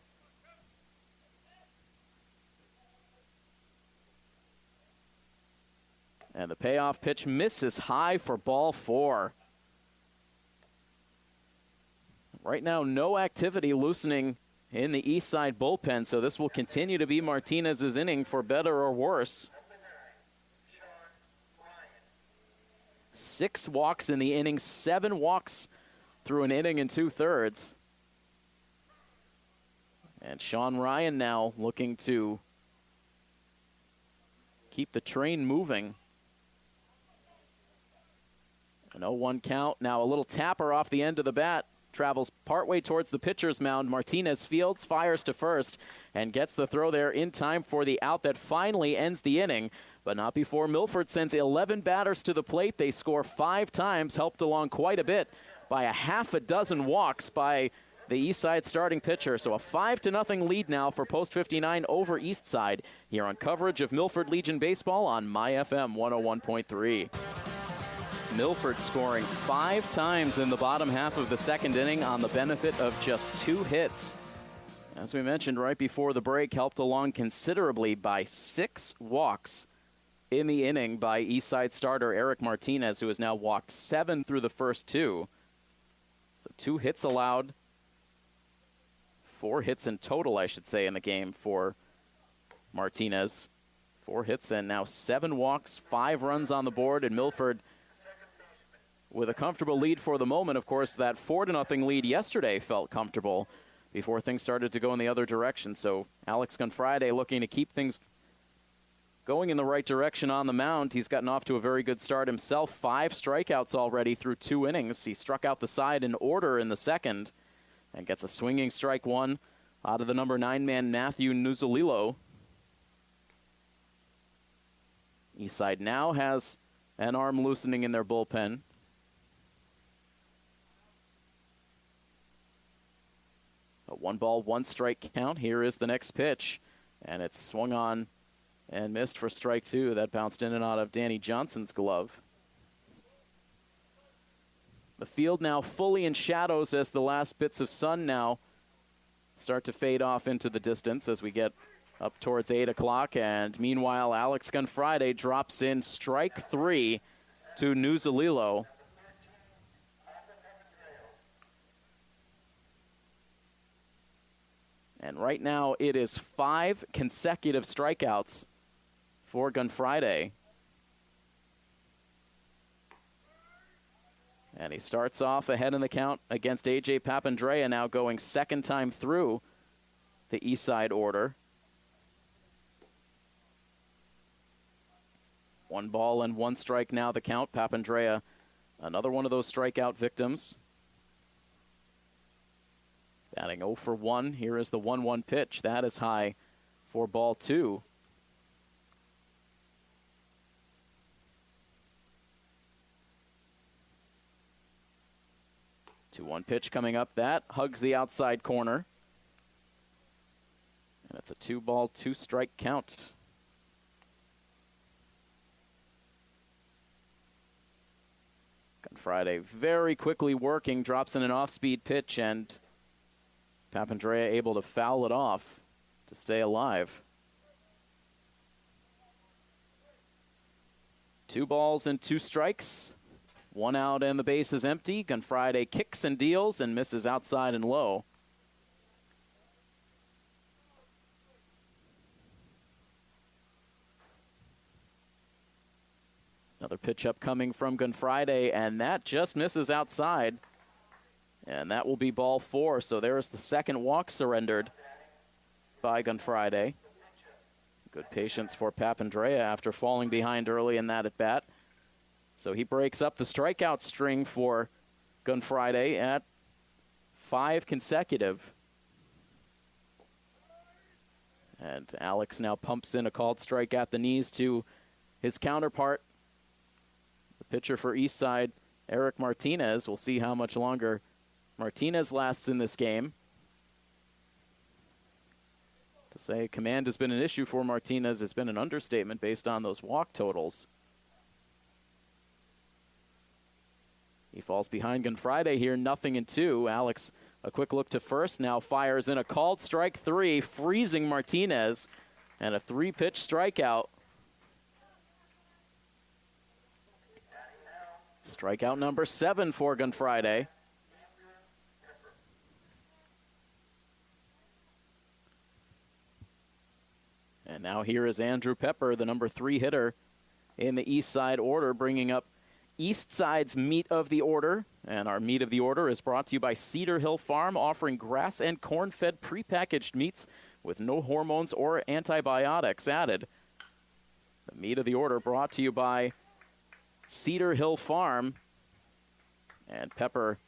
And the payoff pitch misses high for ball 4. Right now, no activity loosening in the Eastside bullpen, so this will continue to be Martinez's inning for better or worse. 6 walks in the inning, 7 walks through an inning and 2/3. And Sean Ryan now looking to keep the train moving. An 0-1 count, now a little tapper off the end of the bat. Travels partway towards the pitcher's mound. Martinez fields, fires to first, and gets the throw there in time for the out that finally ends the inning, but not before Milford sends 11 batters to the plate. They score 5 times, helped along quite a bit by a half a dozen walks by the Eastside starting pitcher. So a 5-0 lead now for Post 59 over Eastside here on coverage of Milford Legion Baseball on MyFM 101.3. Milford scoring 5 times in the bottom half of the second inning on the benefit of just 2 hits. As we mentioned right before the break, helped along considerably by 6 walks in the inning by Eastside starter Eric Martinez, who has now walked 7 through the first 2. So 2 hits allowed. 4 hits in total, I should say, in the game for Martinez. 4 hits and now 7 walks, 5 runs on the board, and Milford with a comfortable lead for the moment. Of course, that 4-0 lead yesterday felt comfortable before things started to go in the other direction. So Alex Gunfriday looking to keep things going in the right direction on the mound. He's gotten off to a very good start himself. 5 strikeouts already through 2 innings. He struck out the side in order in the second and gets a swinging strike 1 out of the number 9 man, Matthew Nuzulilo. Eastside now has an arm loosening in their bullpen. A 1-ball, 1-strike count. Here is the next pitch, and it's swung on and missed for strike 2. That bounced in and out of Danny Johnson's glove. The field now fully in shadows as the last bits of sun now start to fade off into the distance as we get up towards 8 o'clock. And meanwhile, Alex Gunfriday drops in strike 3 to Nuzulilo. And right now it is 5 consecutive strikeouts for Gunfriday. And he starts off ahead in the count against A.J. Papandrea, now going second time through the Eastside order. 1 ball and 1 strike now the count. Papandrea, another one of those strikeout victims. Batting 0 for 1. Here is the 1-1 pitch. That is high for ball 2. Two 1 pitch coming up. That hugs the outside corner. And it's a 2-ball, 2-strike count. Gunfriday very quickly working, drops in an off-speed pitch, and Papandrea able to foul it off to stay alive. 2 balls and 2 strikes. 1 out and the base is empty. Gunfriday kicks and deals and misses outside and low. Another pitch upcoming from Gunfriday, and that just misses outside. And that will be ball 4. So there's the second walk surrendered by Gunfriday. Good patience for Papandrea after falling behind early in that at bat. So he breaks up the strikeout string for Gunfriday at 5 consecutive. And Alex now pumps in a called strike at the knees to his counterpart, the pitcher for Eastside, Eric Martinez. We'll see how much longer Martinez lasts in this game. To say command has been an issue for Martinez has been an understatement based on those walk totals. He falls behind Gunfriday here, 0-2. Alex, a quick look to first, now fires in a called strike 3, freezing Martinez, and a 3-pitch strikeout. Strikeout number 7 for Gunfriday. And now here is Andrew Pepper, the number 3 hitter in the Eastside order, bringing up Eastside's meat of the order. And our meat of the order is brought to you by Cedar Hill Farm, offering grass and corn-fed prepackaged meats with no hormones or antibiotics added. The meat of the order brought to you by Cedar Hill Farm. And Pepper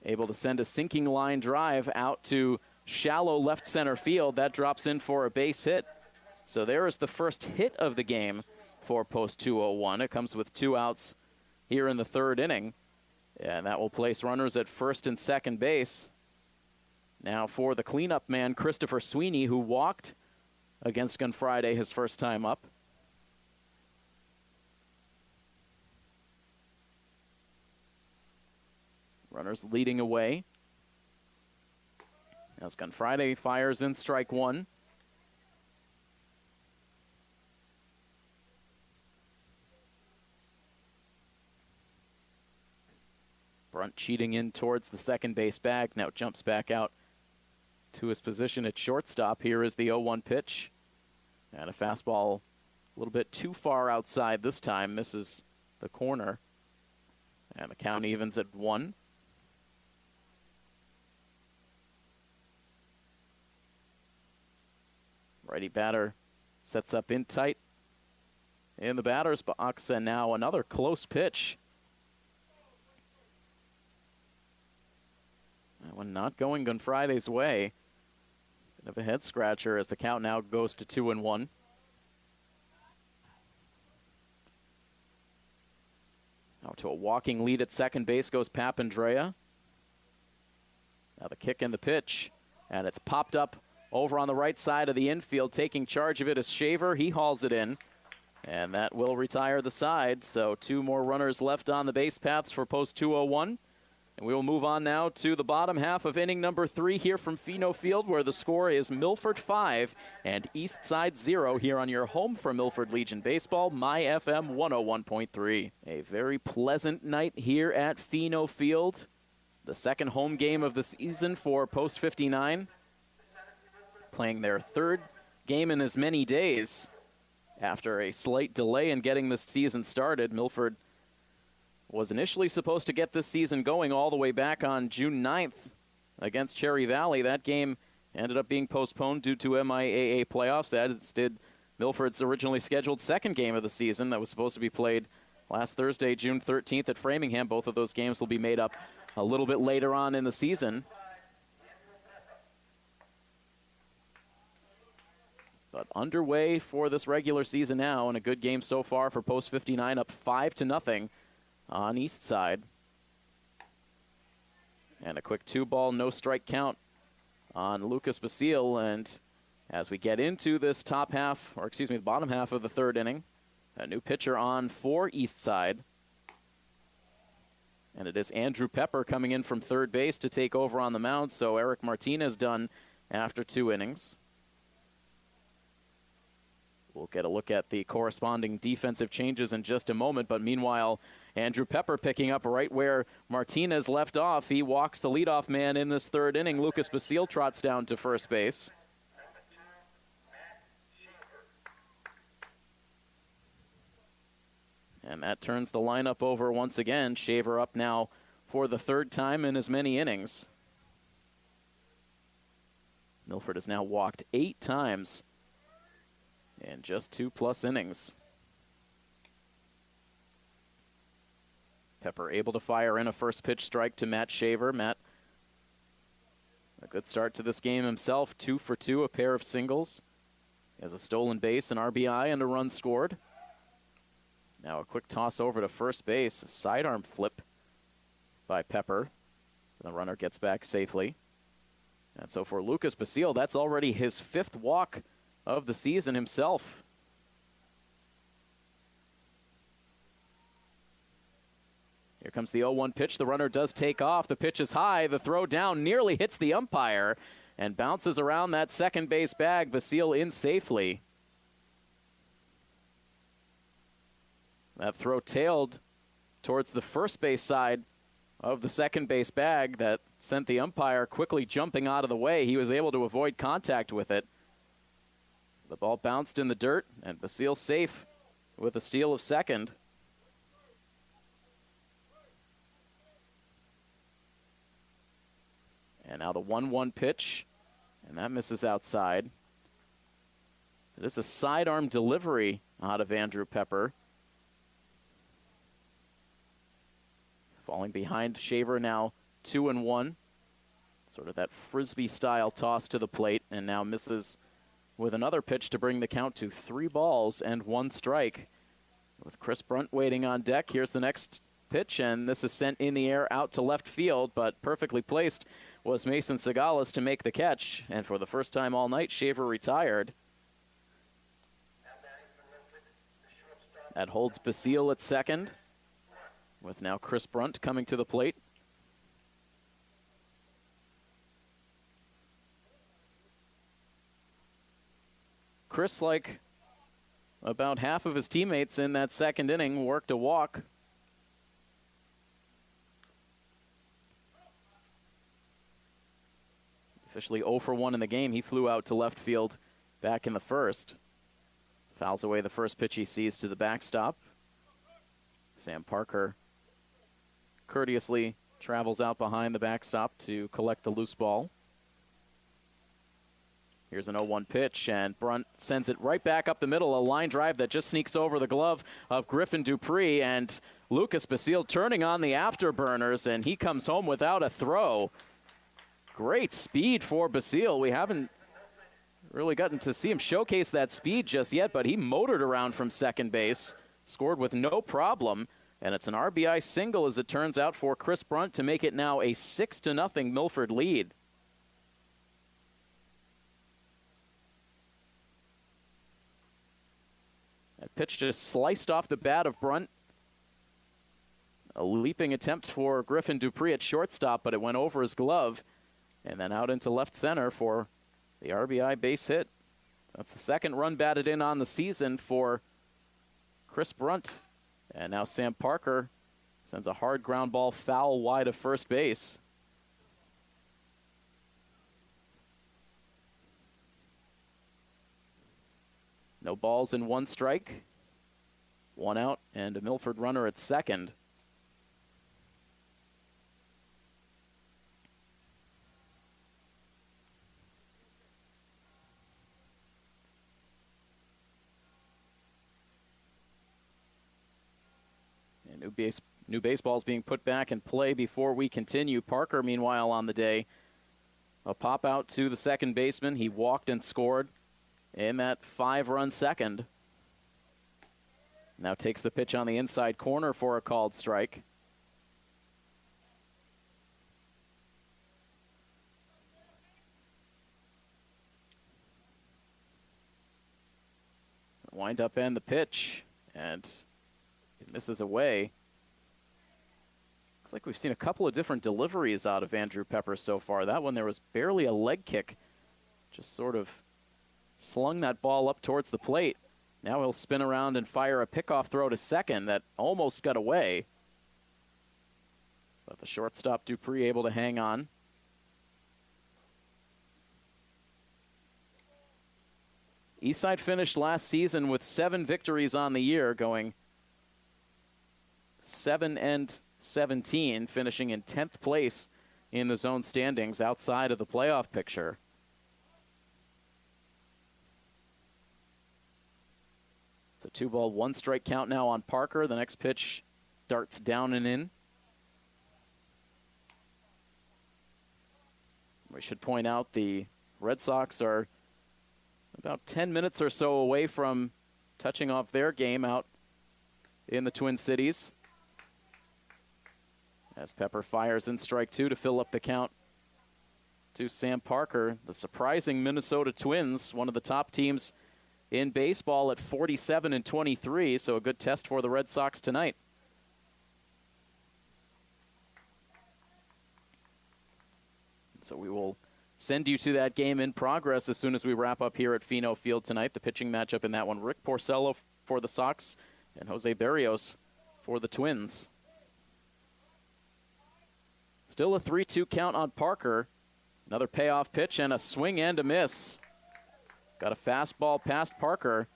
able to send a sinking line drive out to shallow left center field. That drops in for a base hit. So there is the first hit of the game for post 201. It comes with 2 outs here in the 3rd inning. And that will place runners at first and second base. Now for the cleanup man, Christopher Sweeney, who walked against Gunfriday his first time up. Runners leading away as Gunfriday fires in strike 1. Brunt cheating in towards the second base bag. Now jumps back out to his position at shortstop. Here is the 0-1 pitch. And a fastball a little bit too far outside this time. Misses the corner. And the count evens at 1. Righty batter sets up in tight in the batter's box. And now another close pitch. That one not going Gunfriday's way. Bit of a head scratcher as the count now goes to 2-1. Now to a walking lead at second base goes Papandrea. Now the kick and the pitch, and it's popped up over on the right side of the infield. Taking charge of it is Shaver. He hauls it in, and that will retire the side. So 2 more runners left on the base paths for post 201. And we will move on now to the bottom half of inning number 3 here from Fino Field, where the score is Milford 5 and Eastside 0 here on your home for Milford Legion Baseball, My FM 101.3. A very pleasant night here at Fino Field. The second home game of the season for Post 59. Playing their 3rd game in as many days. After a slight delay in getting the season started, Milford was initially supposed to get this season going all the way back on June 9th against Cherry Valley. That game ended up being postponed due to MIAA playoffs, as did Milford's originally scheduled second game of the season that was supposed to be played last Thursday, June 13th at Framingham. Both of those games will be made up a little bit later on in the season. But underway for this regular season now, and a good game so far for Post 59, up 5-0 on Eastside. And a quick 2-ball, no-strike count on Lucas Basile. And as we get into this the bottom half of the third inning, a new pitcher on for Eastside. And it is Andrew Pepper coming in from third base to take over on the mound. So Eric Martinez done after 2 innings. We'll get a look at the corresponding defensive changes in just a moment, but meanwhile, Andrew Pepper picking up right where Martinez left off. He walks the leadoff man in this third inning. Lucas Basile trots down to first base. And that turns the lineup over once again. Shaver up now for the third time in as many innings. Milford has now walked 8 times in just 2+ innings. Pepper able to fire in a first pitch strike to Matt Shaver. Matt, a good start to this game himself. 2 for 2, a pair of singles. He has a stolen base, an RBI, and a run scored. Now a quick toss over to first base. A sidearm flip by Pepper. The runner gets back safely. And so for Lucas Basile, that's already his 5th walk of the season himself. Here comes the 0-1 pitch. The runner does take off. The pitch is high. The throw down nearly hits the umpire and bounces around that second base bag. Basile in safely. That throw tailed towards the first base side of the second base bag that sent the umpire quickly jumping out of the way. He was able to avoid contact with it. The ball bounced in the dirt, and Basile safe with a steal of second. And now the 1-1 pitch, and that misses outside. So this is a sidearm delivery out of Andrew Pepper. Falling behind Shaver now 2-1. Sort of that Frisbee-style toss to the plate, and now misses with another pitch to bring the count to 3 balls and 1 strike. With Chris Brunt waiting on deck, here's the next pitch, and this is sent in the air out to left field, but perfectly placed was Mason Segalas to make the catch. And for the first time all night, Shaver retired. That holds Basile at second, with now Chris Brunt coming to the plate. Chris, like about half of his teammates in that second inning, worked a walk. Officially 0 for 1 in the game. He flew out to left field back in the first. Fouls away the first pitch he sees to the backstop. Sam Parker courteously travels out behind the backstop to collect the loose ball. Here's an 0-1 pitch, and Brunt sends it right back up the middle, a line drive that just sneaks over the glove of Griffin Dupree, and Lucas Basile turning on the afterburners, and he comes home without a throw. Great speed for Basile. We haven't really gotten to see him showcase that speed just yet, but he motored around from second base, scored with no problem, and it's an RBI single, as it turns out, for Chris Brunt to make it now a 6-0 Milford lead. That pitch just sliced off the bat of Brunt. A leaping attempt for Griffin Dupree at shortstop, but it went over his glove. And then out into left center for the RBI base hit. That's the second run batted in on the season for Chris Brunt. And now Sam Parker sends a hard ground ball foul wide of first base. No balls and 1 strike. 1 out and a Milford runner at second. And new baseballs being put back in play before we continue. Parker, meanwhile, on the day. A pop out to the second baseman. He walked and scored in that 5-run second. Now takes the pitch on the inside corner for a called strike. Wind up and the pitch, and it misses away. Looks like we've seen a couple of different deliveries out of Andrew Pepper so far. That one, there was barely a leg kick. Just sort of slung that ball up towards the plate. Now he'll spin around and fire a pickoff throw to second that almost got away. But the shortstop Dupree able to hang on. Eastside finished last season with 7 victories on the year, going 7-17, finishing in 10th place in the zone standings outside of the playoff picture. It's a 2-ball, 1-strike count now on Parker. The next pitch darts down and in. We should point out the Red Sox are about 10 minutes or so away from touching off their game out in the Twin Cities. As Pepper fires in strike 2 to fill up the count to Sam Parker. The surprising Minnesota Twins, one of the top teams in baseball at 47-23, so a good test for the Red Sox tonight. So we will send you to that game in progress as soon as we wrap up here at Fino Field tonight. The pitching matchup in that one, Rick Porcello for the Sox and Jose Berrios for the Twins. Still a 3-2 count on Parker. Another payoff pitch and a swing and a miss. Got a fastball past Parker.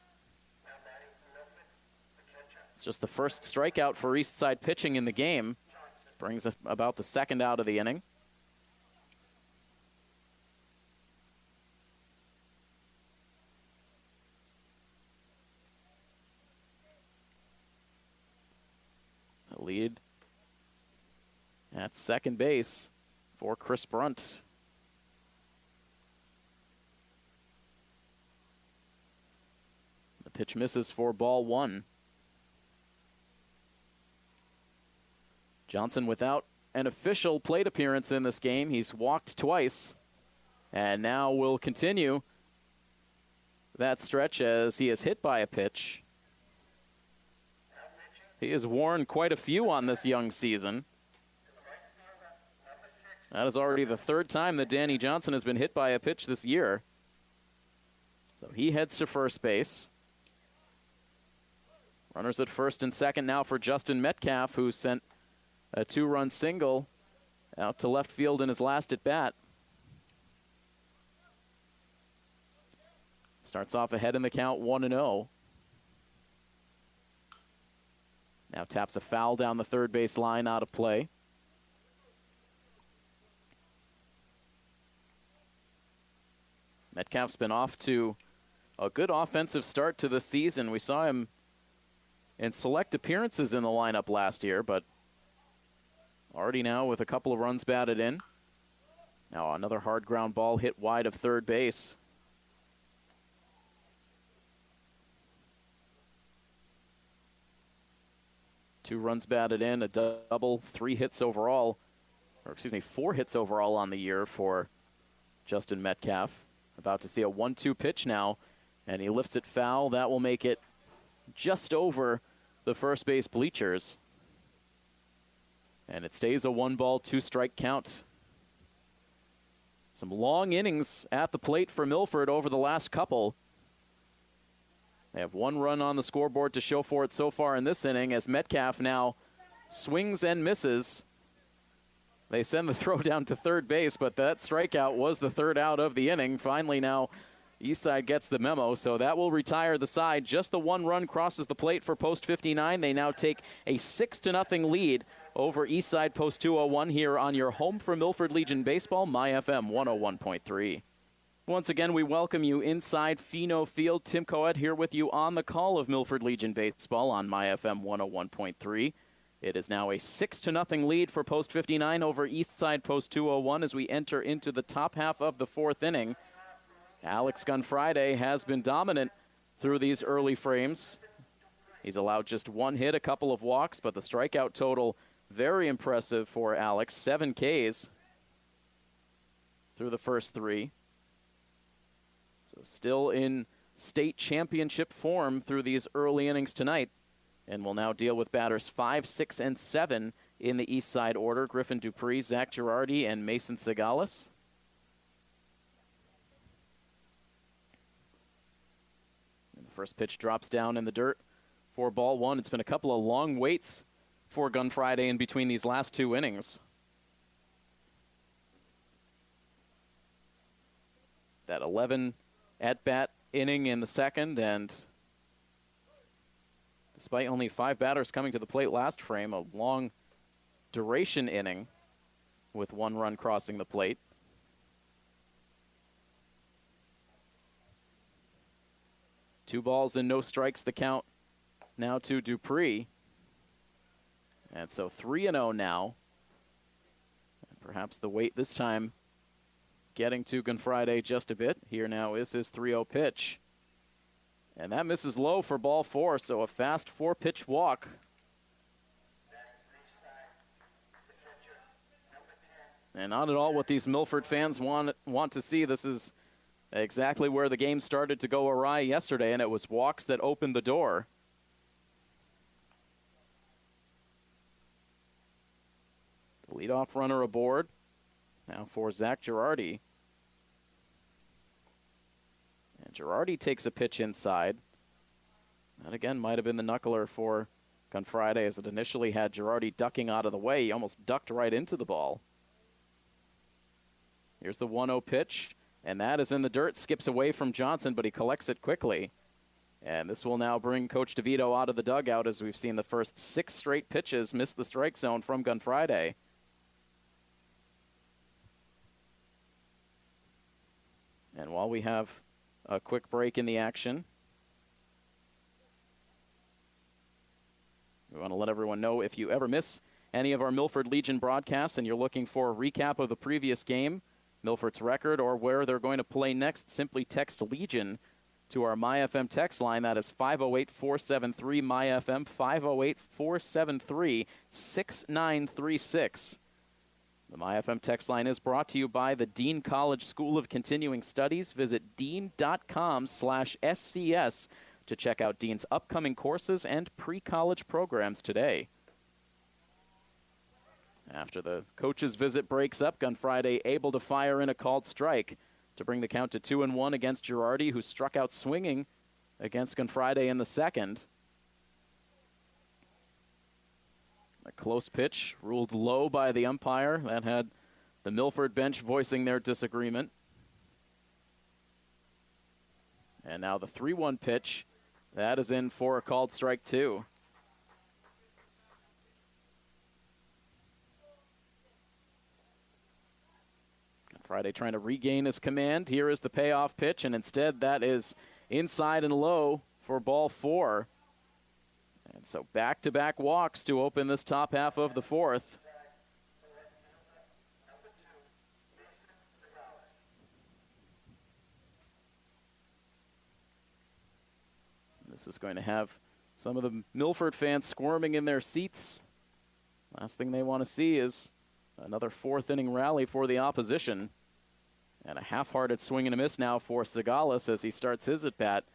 It's just the first strikeout for Eastside pitching in the game. Brings about the second out of the inning. A lead at second base for Chris Brunt. The pitch misses for ball 1. Johnson without an official plate appearance in this game. He's walked twice and now will continue that stretch as he is hit by a pitch. He has worn quite a few on this young season. That is already the 3rd time that Danny Johnson has been hit by a pitch this year. So he heads to first base. Runners at first and second now for Justin Metcalf, who sent a 2-run single out to left field in his last at bat. Starts off ahead in the count, 1-0. Now taps a foul down the third base line, out of play. Metcalf's been off to a good offensive start to the season. We saw him in select appearances in the lineup last year, but already now with a couple of runs batted in. Now another hard ground ball hit wide of third base. Two runs batted in, a double, 3 hits overall, or excuse me, 4 hits overall on the year for Justin Metcalf. About to see a 1-2 pitch now, and he lifts it foul. That will make it just over the first base bleachers. And it stays a 1-ball, 2-strike count. Some long innings at the plate for Milford over the last couple. They have 1 run on the scoreboard to show for it so far in this inning as Metcalf now swings and misses. They send the throw down to third base, but that strikeout was the 3rd out of the inning. Finally now Eastside gets the memo, so that will retire the side. Just the one run crosses the plate for Post 59. They now take a 6-0 lead over Eastside Post 201 here on your home for Milford Legion Baseball, MyFM 101.3. Once again, we welcome you inside Fino Field. Tim Coed here with you on the call of Milford Legion Baseball on MyFM 101.3. It is now a 6-0 lead for Post 59 over Eastside Post 201 as we enter into the top half of the fourth inning. Alex Gunfriday has been dominant through these early frames. He's allowed just one hit, a couple of walks, but the strikeout total very impressive for Alex. 7 Ks through the first 3. So still in state championship form through these early innings tonight. And we'll now deal with batters 5, 6, and 7 in the East Side order. Griffin Dupree, Zach Girardi, and Mason Segalis. And the first pitch drops down in the dirt for ball 1. It's been a couple of long waits for Gunfriday in between these last 2 innings. That 11 at-bat inning in the second, and despite only 5 batters coming to the plate last frame, a long duration inning with 1 run crossing the plate. Two balls and no strikes the count now to Dupree. And so 3-0 now. And perhaps the wait this time getting to Gunfriday just a bit. Here now is his 3-0 pitch. And that misses low for ball 4, so a fast 4-pitch walk. And not at all what these Milford fans want to see. This is exactly where the game started to go awry yesterday, and it was walks that opened the door. The leadoff runner aboard. Now for Zach Girardi. And Girardi takes a pitch inside. That again might have been the knuckler for Gunfriday, as it initially had Girardi ducking out of the way. He almost ducked right into the ball. Here's the 1-0 pitch, and that is in the dirt. Skips away from Johnson, but he collects it quickly. And this will now bring Coach DeVito out of the dugout, as we've seen the first 6 straight pitches miss the strike zone from Gunfriday. And while we have a quick break in the action, we want to let everyone know, if you ever miss any of our Milford Legion broadcasts and you're looking for a recap of the previous game, Milford's record, or where they're going to play next, simply text Legion to our MyFM text line. That is 508-473-MyFM, 508-473-6936. The MyFM text line is brought to you by the Dean College School of Continuing Studies. Visit dean.com/SCS to check out Dean's upcoming courses and pre-college programs today. After the coach's visit breaks up, Gunfriday able to fire in a called strike to bring the count to 2-1 against Girardi, who struck out swinging against Gunfriday in the second. A close pitch ruled low by the umpire. That had the Milford bench voicing their disagreement. And now the 3-1 pitch. That is in for a called strike 2. Gunfriday trying to regain his command. Here is the payoff pitch, and instead that is inside and low for ball 4. And so back-to-back walks to open this top half of the fourth. This is going to have some of the Milford fans squirming in their seats. Last thing they want to see is another 4th inning rally for the opposition. And a half-hearted swing and a miss now for Segalis as he starts his at-bat.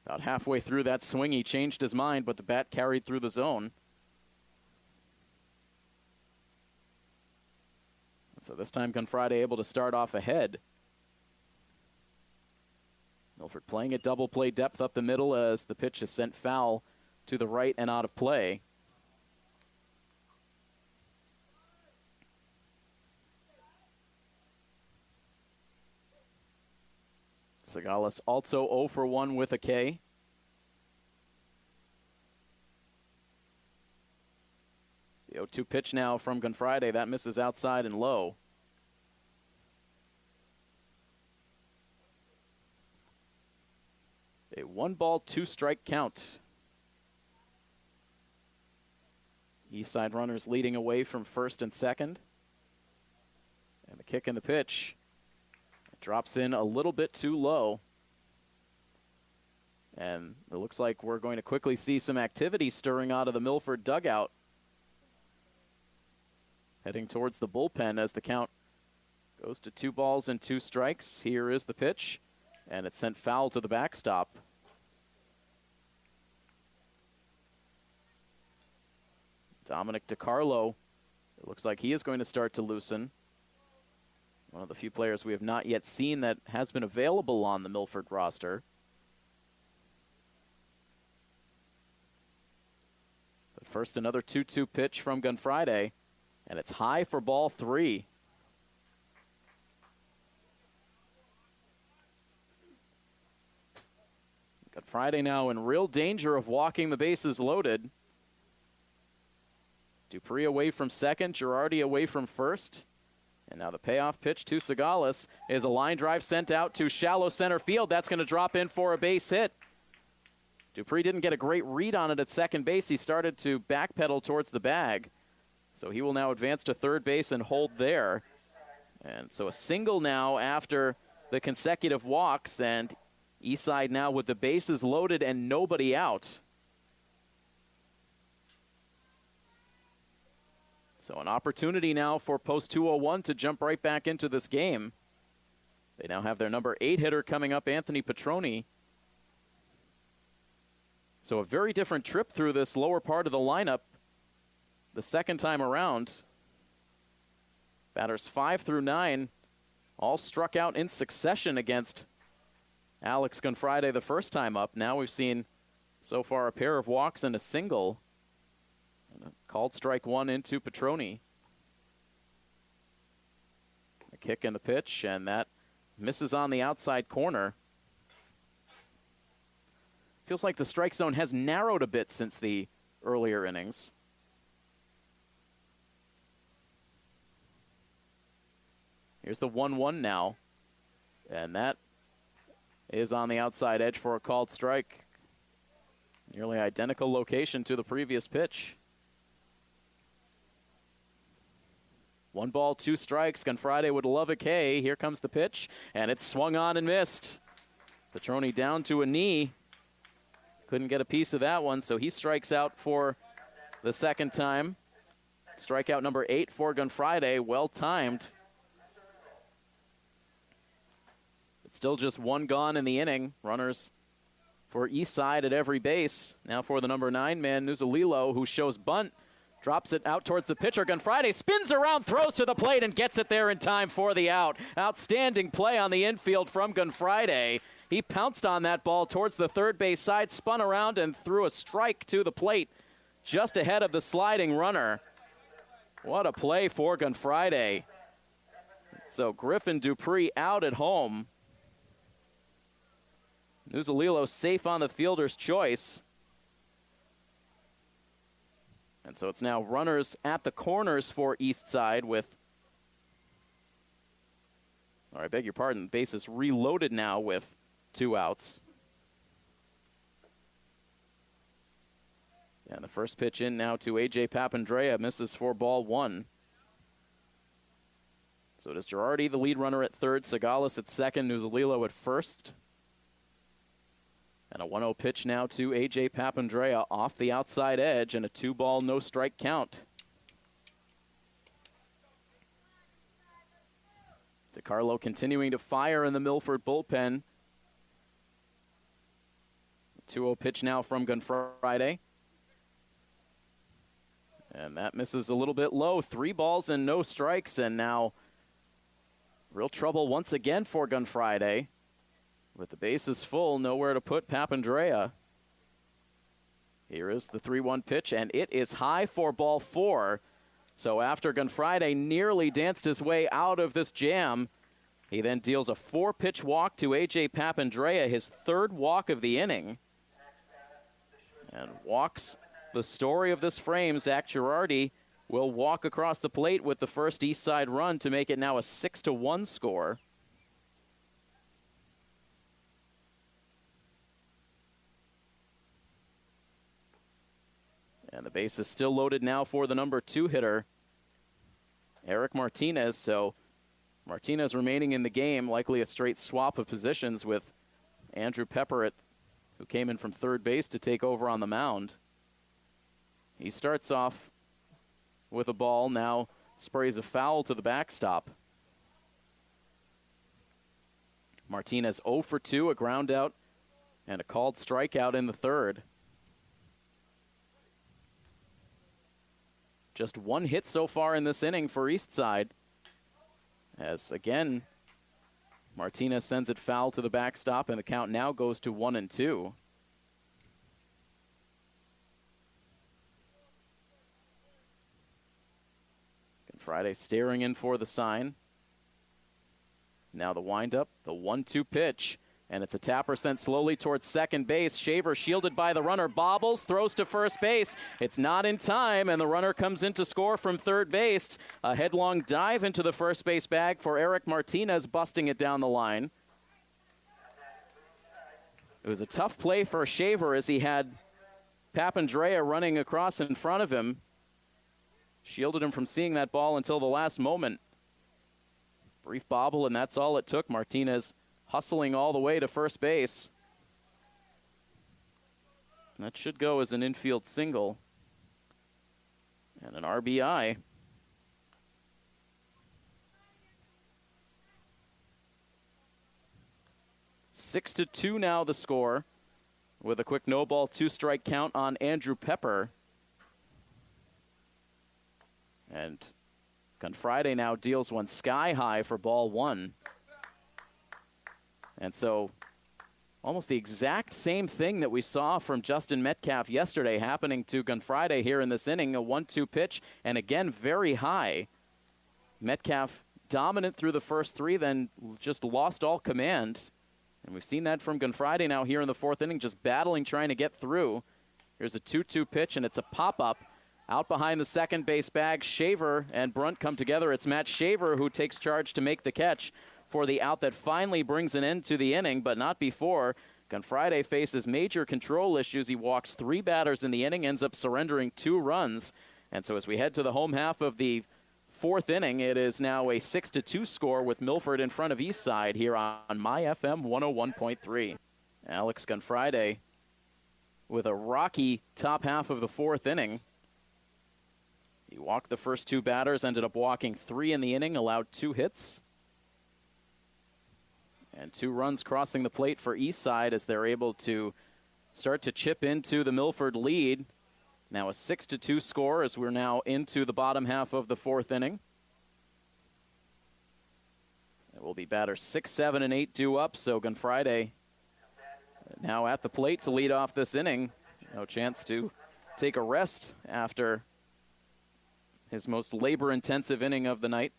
About halfway through that swing, he changed his mind, but the bat carried through the zone. And so this time, Gunfriday able to start off ahead. Milford playing at double play depth up the middle as the pitch is sent foul to the right and out of play. Sagales also 0 for 1 with a K. The 0-2 pitch now from Gunfriday. That misses outside and low. A 1-ball, 2-strike count. Eastside runners leading away from first and second. And the kick and the pitch. It drops in a little bit too low. And it looks like we're going to quickly see some activity stirring out of the Milford dugout. Heading towards the bullpen as the count goes to 2 balls and 2 strikes. Here is the pitch, and it's sent foul to the backstop. Dominic DiCarlo, it looks like he is going to start to loosen. One of the few players we have not yet seen that has been available on the Milford roster. But first, another 2-2 pitch from Gunfriday, and it's high for ball 3. Gunfriday now in real danger of walking the bases loaded. Dupree away from second, Girardi away from first. And now the payoff pitch to Sagales is a line drive sent out to shallow center field. That's going to drop in for a base hit. Dupree didn't get a great read on it at second base. He started to backpedal towards the bag. So he will now advance to third base and hold there. And so a single now after the consecutive walks, and Eastside now with the bases loaded and nobody out. So an opportunity now for post 201 to jump right back into this game. They now have their number 8 hitter coming up, Anthony Petroni. So a very different trip through this lower part of the lineup the second time around. Batters 5 through 9 all struck out in succession against Alex Gunfriday the first time up. Now we've seen so far a pair of walks and a single. And a called strike 1 into Petroni. A kick and the pitch, and that misses on the outside corner. Feels like the strike zone has narrowed a bit since the earlier innings. Here's the 1-1 now, and that is on the outside edge for a called strike. Nearly identical location to the previous pitch. 1 ball, 2 strikes. Gunfriday would love a K. Here comes the pitch, and it's swung on and missed. Petroni down to a knee. Couldn't get a piece of that one, so he strikes out for the second time. Strikeout number 8 for Gunfriday, well timed. It's still just 1 gone in the inning. Runners for Eastside at every base. Now for the number 9 man, Nuzalilo, who shows bunt. Drops it out towards the pitcher. Gunfriday spins around, throws to the plate, and gets it there in time for the out. Outstanding play on the infield from Gunfriday. He pounced on that ball towards the third base side, spun around, and threw a strike to the plate just ahead of the sliding runner. What a play for Gunfriday. So Griffin Dupree out at home. Nuzalilo safe on the fielder's choice. And so it's now runners at the corners for Eastside with, I beg your pardon, bases reloaded now with 2 outs. And the first pitch in now to A.J. Papandrea, misses for ball 1. So it is Girardi, the lead runner at third, Sagales at second, Nuzalilo at first. And a 1-0 pitch now to A.J. Papandrea off the outside edge, and a 2-ball, no-strike count. DiCarlo continuing to fire in the Milford bullpen. 2-0 pitch now from Gunfriday. And that misses a little bit low. 3 balls and no strikes, and now real trouble once again for Gunfriday. With the bases full, nowhere to put Papandrea. Here is the 3-1 pitch, and it is high for ball 4. So after Gunfriday nearly danced his way out of this jam, He then deals a 4-pitch walk to A.J. Papandrea, his third walk of the inning. And walks the story of this frame. Zach Girardi will walk across the plate with the first Eastside run to make it now a 6-1 score. And the base is still loaded now for the number 2 hitter, Eric Martinez. So Martinez remaining in the game, likely a straight swap of positions with Andrew Pepper, who came in from third base to take over on the mound. He starts off with a ball, now sprays a foul to the backstop. Martinez 0 for 2, a ground out and a called strikeout in the third. Just 1 hit so far in this inning for Eastside. As again, Martinez sends it foul to the backstop, and the count now goes to 1-2. Friday staring in for the sign. Now the windup, the 1-2 pitch. And it's a tapper sent slowly towards second base. Shaver shielded by the runner, bobbles, throws to first base. It's not in time, and the runner comes in to score from third base. A headlong dive into the first base bag for Eric Martinez, busting it down the line. It was a tough play for Shaver as he had Papandrea running across in front of him. Shielded him from seeing that ball until the last moment. Brief bobble, and that's all it took. Martinez hustling all the way to first base. That should go as an infield single and an RBI. Six to 2 now the score, with a quick no ball, 2-strike count on Andrew Pepper. And Friday now deals one sky high for ball 1. And so almost the exact same thing that we saw from Justin Metcalf yesterday happening to Gunfriday here in this inning. A 1-2 pitch, and again very high. Metcalf dominant through the first 3, then just lost all command. And we've seen that from Gunfriday now here in the 4th inning, just battling, trying to get through. Here's a 2-2 pitch, and it's a pop-up. Out behind the second base bag, Shaver and Brunt come together. It's Matt Shaver who takes charge to make the catch for the out that finally brings an end to the inning, but not before. Gunfriday faces major control issues. He walks 3 batters in the inning, ends up surrendering 2 runs. And so as we head to the home half of the 4th inning, it is now a 6-2 score with Milford in front of Eastside here on My FM 101.3. Alex Gunfriday with a rocky top half of the 4th inning. He walked the first 2 batters, ended up walking 3 in the inning, allowed 2 hits. And 2 runs crossing the plate for Eastside as they're able to start to chip into the Milford lead. Now a 6-2 score as we're now into the bottom half of the 4th inning. It will be batters 6, 7, and 8 due up, so Gunfriday now at the plate to lead off this inning. No chance to take a rest after his most labor-intensive inning of the night.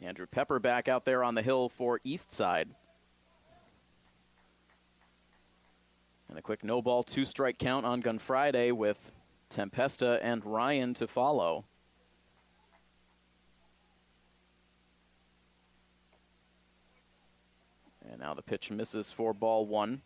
Andrew Pepper back out there on the hill for Eastside. And a quick no ball, 2-strike count on Gunfriday with Tempesta and Ryan to follow. And now the pitch misses for ball 1.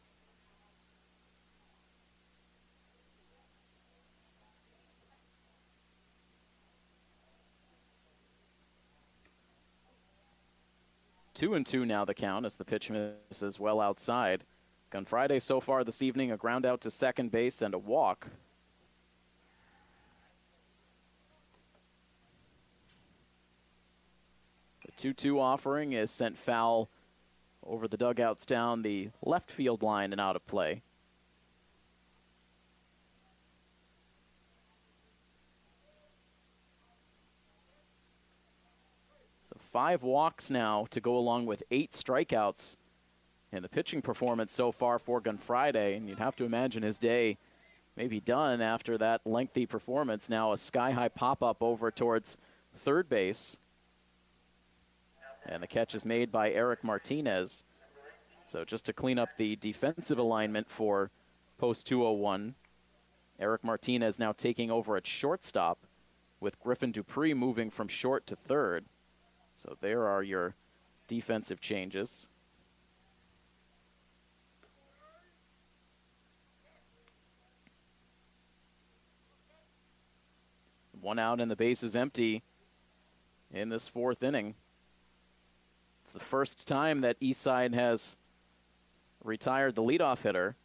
Two and 2 now the count as the pitch misses well outside. Gunfriday so far this evening, a ground out to second base and a walk. The 2-2 offering is sent foul over the dugouts down the left field line and out of play. So 5 walks now to go along with 8 strikeouts in the pitching performance so far for Gunfriday. And you'd have to imagine his day may be done after that lengthy performance. Now a sky-high pop-up over towards third base. And the catch is made by Eric Martinez. So just to clean up the defensive alignment for post 201, Eric Martinez now taking over at shortstop, with Griffin Dupree moving from short to third. So there are your defensive changes. One out and the base is empty in this fourth inning. It's the first time that Eastside has retired the leadoff hitter.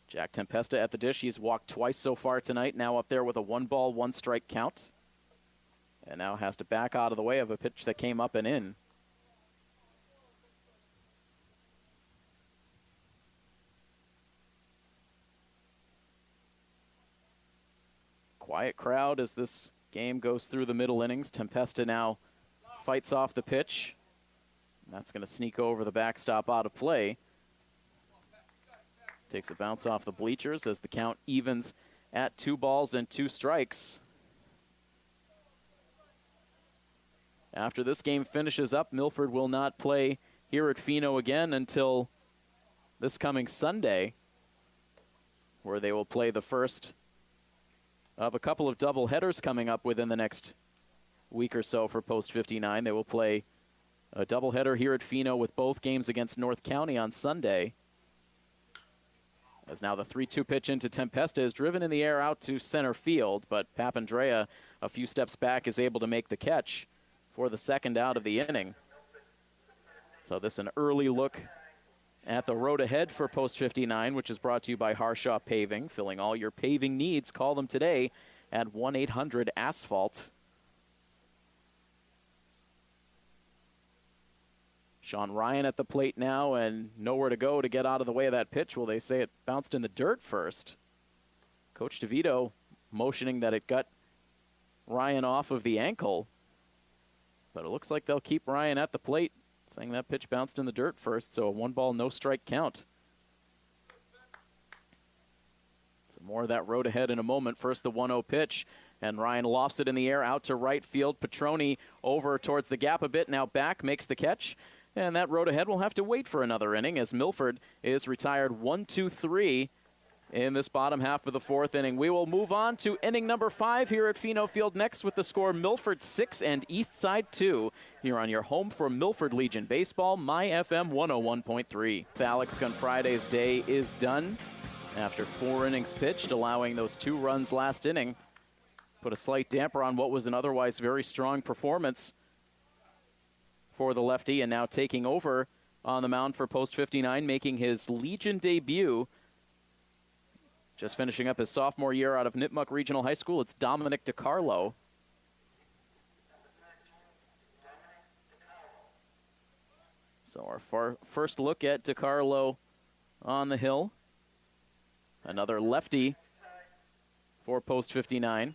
Jack Tempesta at the dish. He's walked twice so far tonight, now up there with a 1-ball, 1-strike count. And now has to back out of the way of a pitch that came up and in. Quiet crowd as this game goes through the middle innings. Tempesta now fights off the pitch. That's going to sneak over the backstop out of play. Takes a bounce off the bleachers as the count evens at 2 balls and 2 strikes. After this game finishes up, Milford will not play here at Fino again until this coming Sunday, where they will play the first of a couple of double headers coming up within the next week or so for Post 59. They will play a doubleheader here at Fino with both games against North County on Sunday. As now the 3-2 pitch into Tempesta is driven in the air out to center field, but Papandrea, a few steps back, is able to make the catch for the second out of the inning. So this is an early look at the road ahead for Post 59, which is brought to you by Harshaw Paving. Filling all your paving needs. Call them today at 1-800-ASPHALT. Sean Ryan at the plate now, and nowhere to go to get out of the way of that pitch. Well, they say it bounced in the dirt first. Coach DeVito motioning that it got Ryan off of the ankle. But it looks like they'll keep Ryan at the plate, saying that pitch bounced in the dirt first, so a 1-ball, no-strike count. So more of that road ahead in a moment. First, the 1-0 pitch, and Ryan lofts it in the air out to right field. Petroni over towards the gap a bit, now back, makes the catch. And that road ahead will have to wait for another inning as Milford is retired 1-2-3 in this bottom half of the fourth inning. We will move on to inning number 5 here at Fino Field next with the score Milford 6 and Eastside 2 here on your home for Milford Legion Baseball, My FM 101.3. Alex Gunfriday's day is done after 4 innings pitched, allowing those 2 runs last inning. Put a slight damper on what was an otherwise very strong performance for the lefty, and now taking over on the mound for Post 59, making his Legion debut. Just finishing up his sophomore year out of Nipmuc Regional High School, it's Dominic DiCarlo. So our first look at DiCarlo on the hill. Another lefty for Post 59.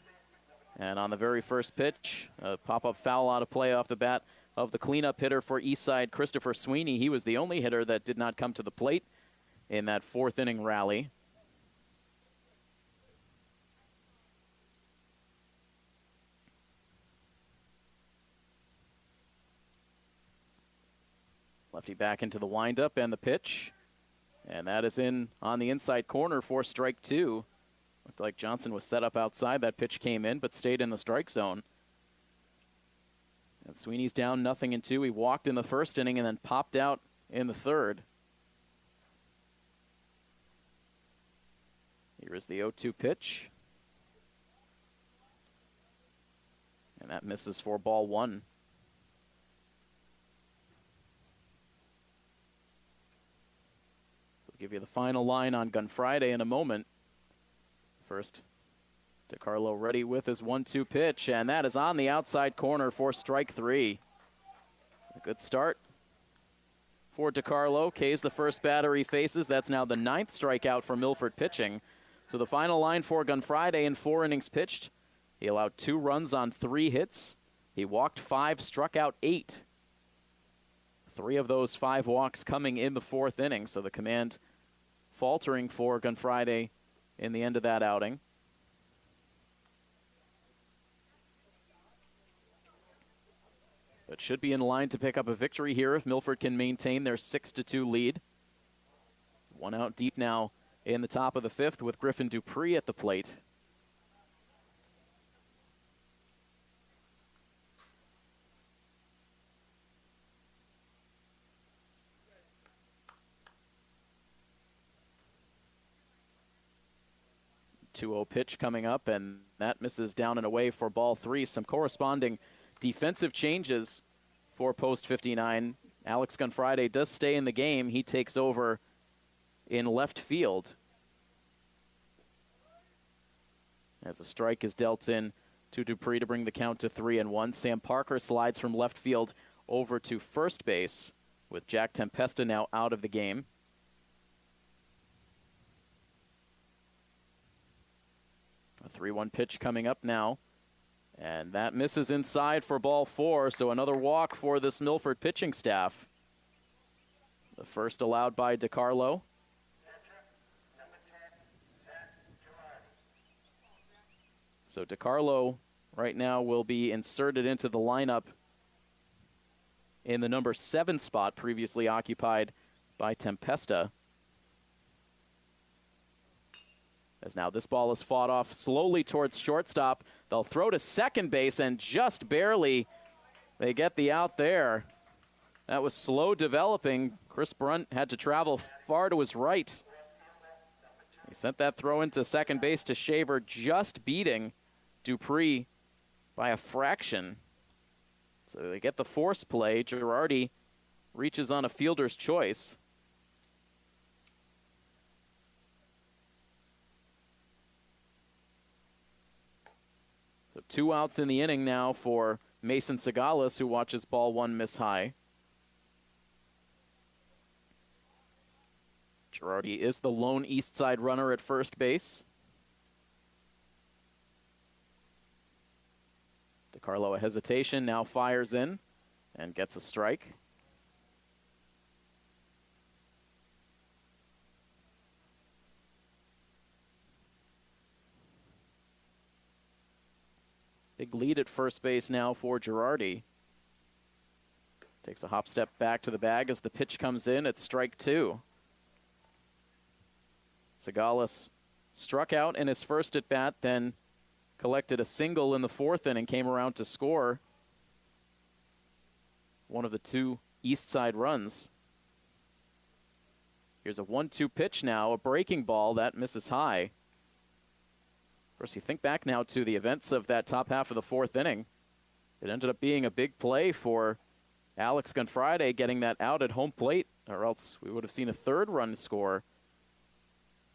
And on the very first pitch, a pop-up foul out of play off the bat of the cleanup hitter for Eastside, Christopher Sweeney. He was the only hitter that did not come to the plate in that 4th inning rally. Lefty back into the windup and the pitch. And that is in on the inside corner for strike 2. Looked like Johnson was set up outside. That pitch came in but stayed in the strike zone. And Sweeney's down 0-2. He walked in the first inning and then popped out in the third. Here is the 0-2 pitch. And that misses for ball 1. So we'll give you the final line on Gun Friday in a moment. First, DiCarlo ready with his 1-2 pitch, and that is on the outside corner for strike 3. A good start for DiCarlo. K's the first batter he faces. That's now the 9th strikeout for Milford pitching. So the final line for Gun Friday in 4 innings pitched. He allowed 2 runs on 3 hits. He walked 5, struck out 8. 3 of those 5 walks coming in the 4th inning. So the command faltering for Gun Friday in the end of that outing. but should be in line to pick up a victory here if Milford can maintain their 6-2 lead. One out deep now in the top of the fifth with Griffin Dupree at the plate. .2-0 pitch coming up, and that misses down and away for ball three. Some corresponding defensive changes for post 59. Alex Gunfriday does stay in the game. He takes over in left field as a strike is dealt in to Dupree to bring the count to 3-1. Sam Parker slides from left field over to first base with Jack Tempesta now out of the game. A 3-1 pitch coming up now, and that misses inside for ball four, so another walk for this Milford pitching staff. The first allowed by DiCarlo. So DiCarlo right now will be inserted into the lineup in the number 7 spot, previously occupied by Tempesta. As now this ball is fought off slowly towards shortstop. They'll throw to second base, and just barely they get the out there. That was slow developing. Chris Brunt had to travel far to his right. He sent that throw into second base to Shaver, just beating Dupree by a fraction. So they get the force play. Girardi reaches on a fielder's choice. So 2 outs in the inning now for Mason Sagalas, who watches ball one miss high. Girardi is the lone Eastside runner at first base. DiCarlo a hesitation, now fires in and gets a strike. Big lead at first base now for Girardi. Takes a hop step back to the bag as the pitch comes in. It's strike 2. Sagalas struck out in his first at bat, then collected a single in the 4th inning, came around to score one of the 2 Eastside runs. Here's a 1-2 pitch now, a breaking ball that misses high. Of course, you think back now to the events of that top half of the 4th inning. It ended up being a big play for Alex Gunfriday getting that out at home plate, or else we would have seen a 3rd run score.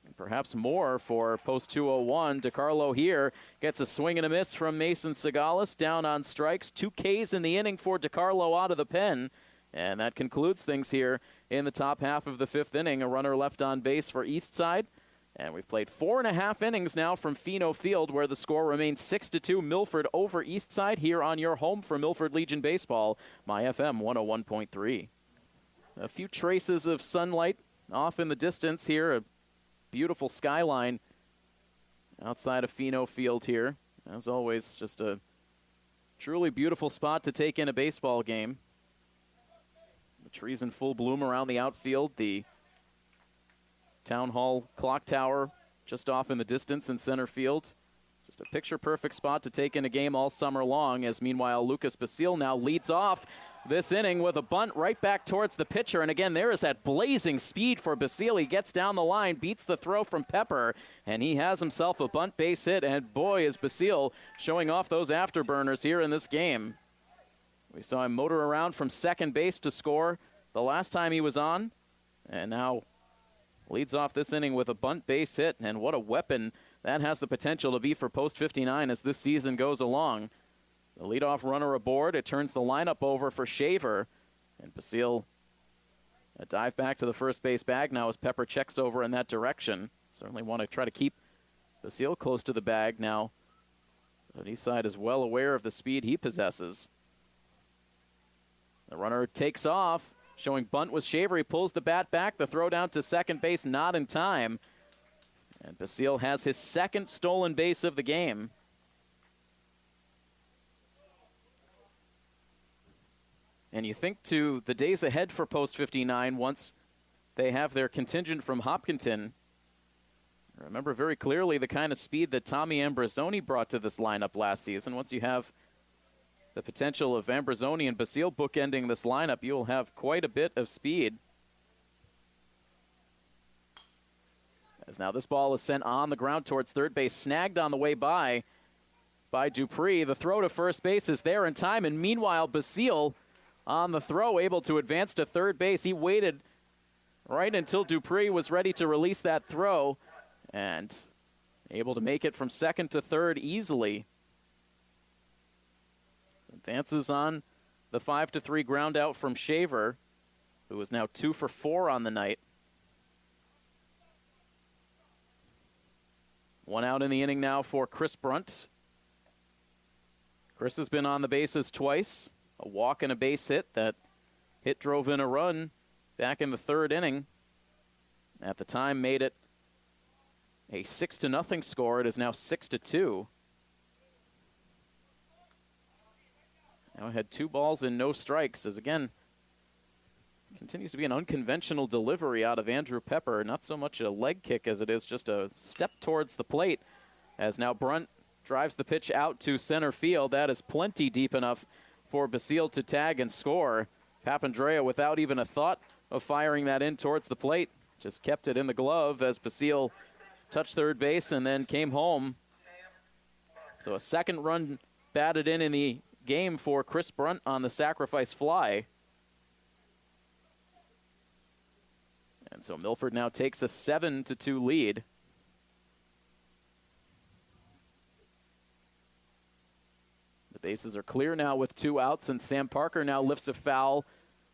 And perhaps more for post 201. DiCarlo here gets a swing and a miss from Mason Sagalas, down on strikes. 2 Ks in the inning for DiCarlo out of the pen. And that concludes things here in the top half of the 5th inning. A runner left on base for Eastside. And we've played 4.5 innings now from Fino Field, where the score remains 6-2 Milford over Eastside, here on your home for Milford Legion Baseball, My FM 101.3. A few traces of sunlight off in the distance here. A beautiful skyline outside of Fino Field here. As always, just a truly beautiful spot to take in a baseball game. The trees in full bloom around the outfield. The Town Hall clock tower just off in the distance in center field. Just a picture-perfect spot to take in a game all summer long, as meanwhile Lucas Basile now leads off this inning with a bunt right back towards the pitcher. And again, there is that blazing speed for Basile. He gets down the line, beats the throw from Pepper, and he has himself a bunt base hit. And boy, is Basile showing off those afterburners here in this game. We saw him motor around from second base to score the last time he was on, and now leads off this inning with a bunt base hit, and what a weapon that has the potential to be for post 59 as this season goes along. The leadoff runner aboard. It turns the lineup over for Shaver, and Basile a dive back to the first base bag now as Pepper checks over in that direction. Certainly want to try to keep Basile close to the bag now. But Eastside is well aware of the speed he possesses. The runner takes off, showing bunt with Shaver. He pulls the bat back. The throw down to second base, not in time. And Basile has his 2nd stolen base of the game. And you think to the days ahead for Post 59 once they have their contingent from Hopkinton. I remember very clearly the kind of speed that Tommy Ambrosoni brought to this lineup last season. Once you have the potential of Ambrosoni and Basile bookending this lineup, you'll have quite a bit of speed. As now this ball is sent on the ground towards third base, snagged on the way by Dupree. The throw to first base is there in time, and meanwhile Basile on the throw able to advance to third base. He waited right until Dupree was ready to release that throw and able to make it from second to third easily. Advances on the 5-3 ground out from Shaver, who is now 2 for 4 on the night. One out in the inning now for Chris Brunt. Chris has been on the bases twice. A walk and a base hit. That hit drove in a run back in the third inning. At the time made it a 6-0 score. It is now 6-2. Now had 2 balls and no strikes, as again, continues to be an unconventional delivery out of Andrew Pepper. Not so much a leg kick as it is just a step towards the plate, as now Brunt drives the pitch out to center field. That is plenty deep enough for Basile to tag and score. Papandreou, without even a thought of firing that in towards the plate, just kept it in the glove as Basile touched third base and then came home. So a second run batted in the game for Chris Brunt on the sacrifice fly. And so Milford now takes a 7-2 lead. The bases are clear now with 2 outs, and Sam Parker now lifts a foul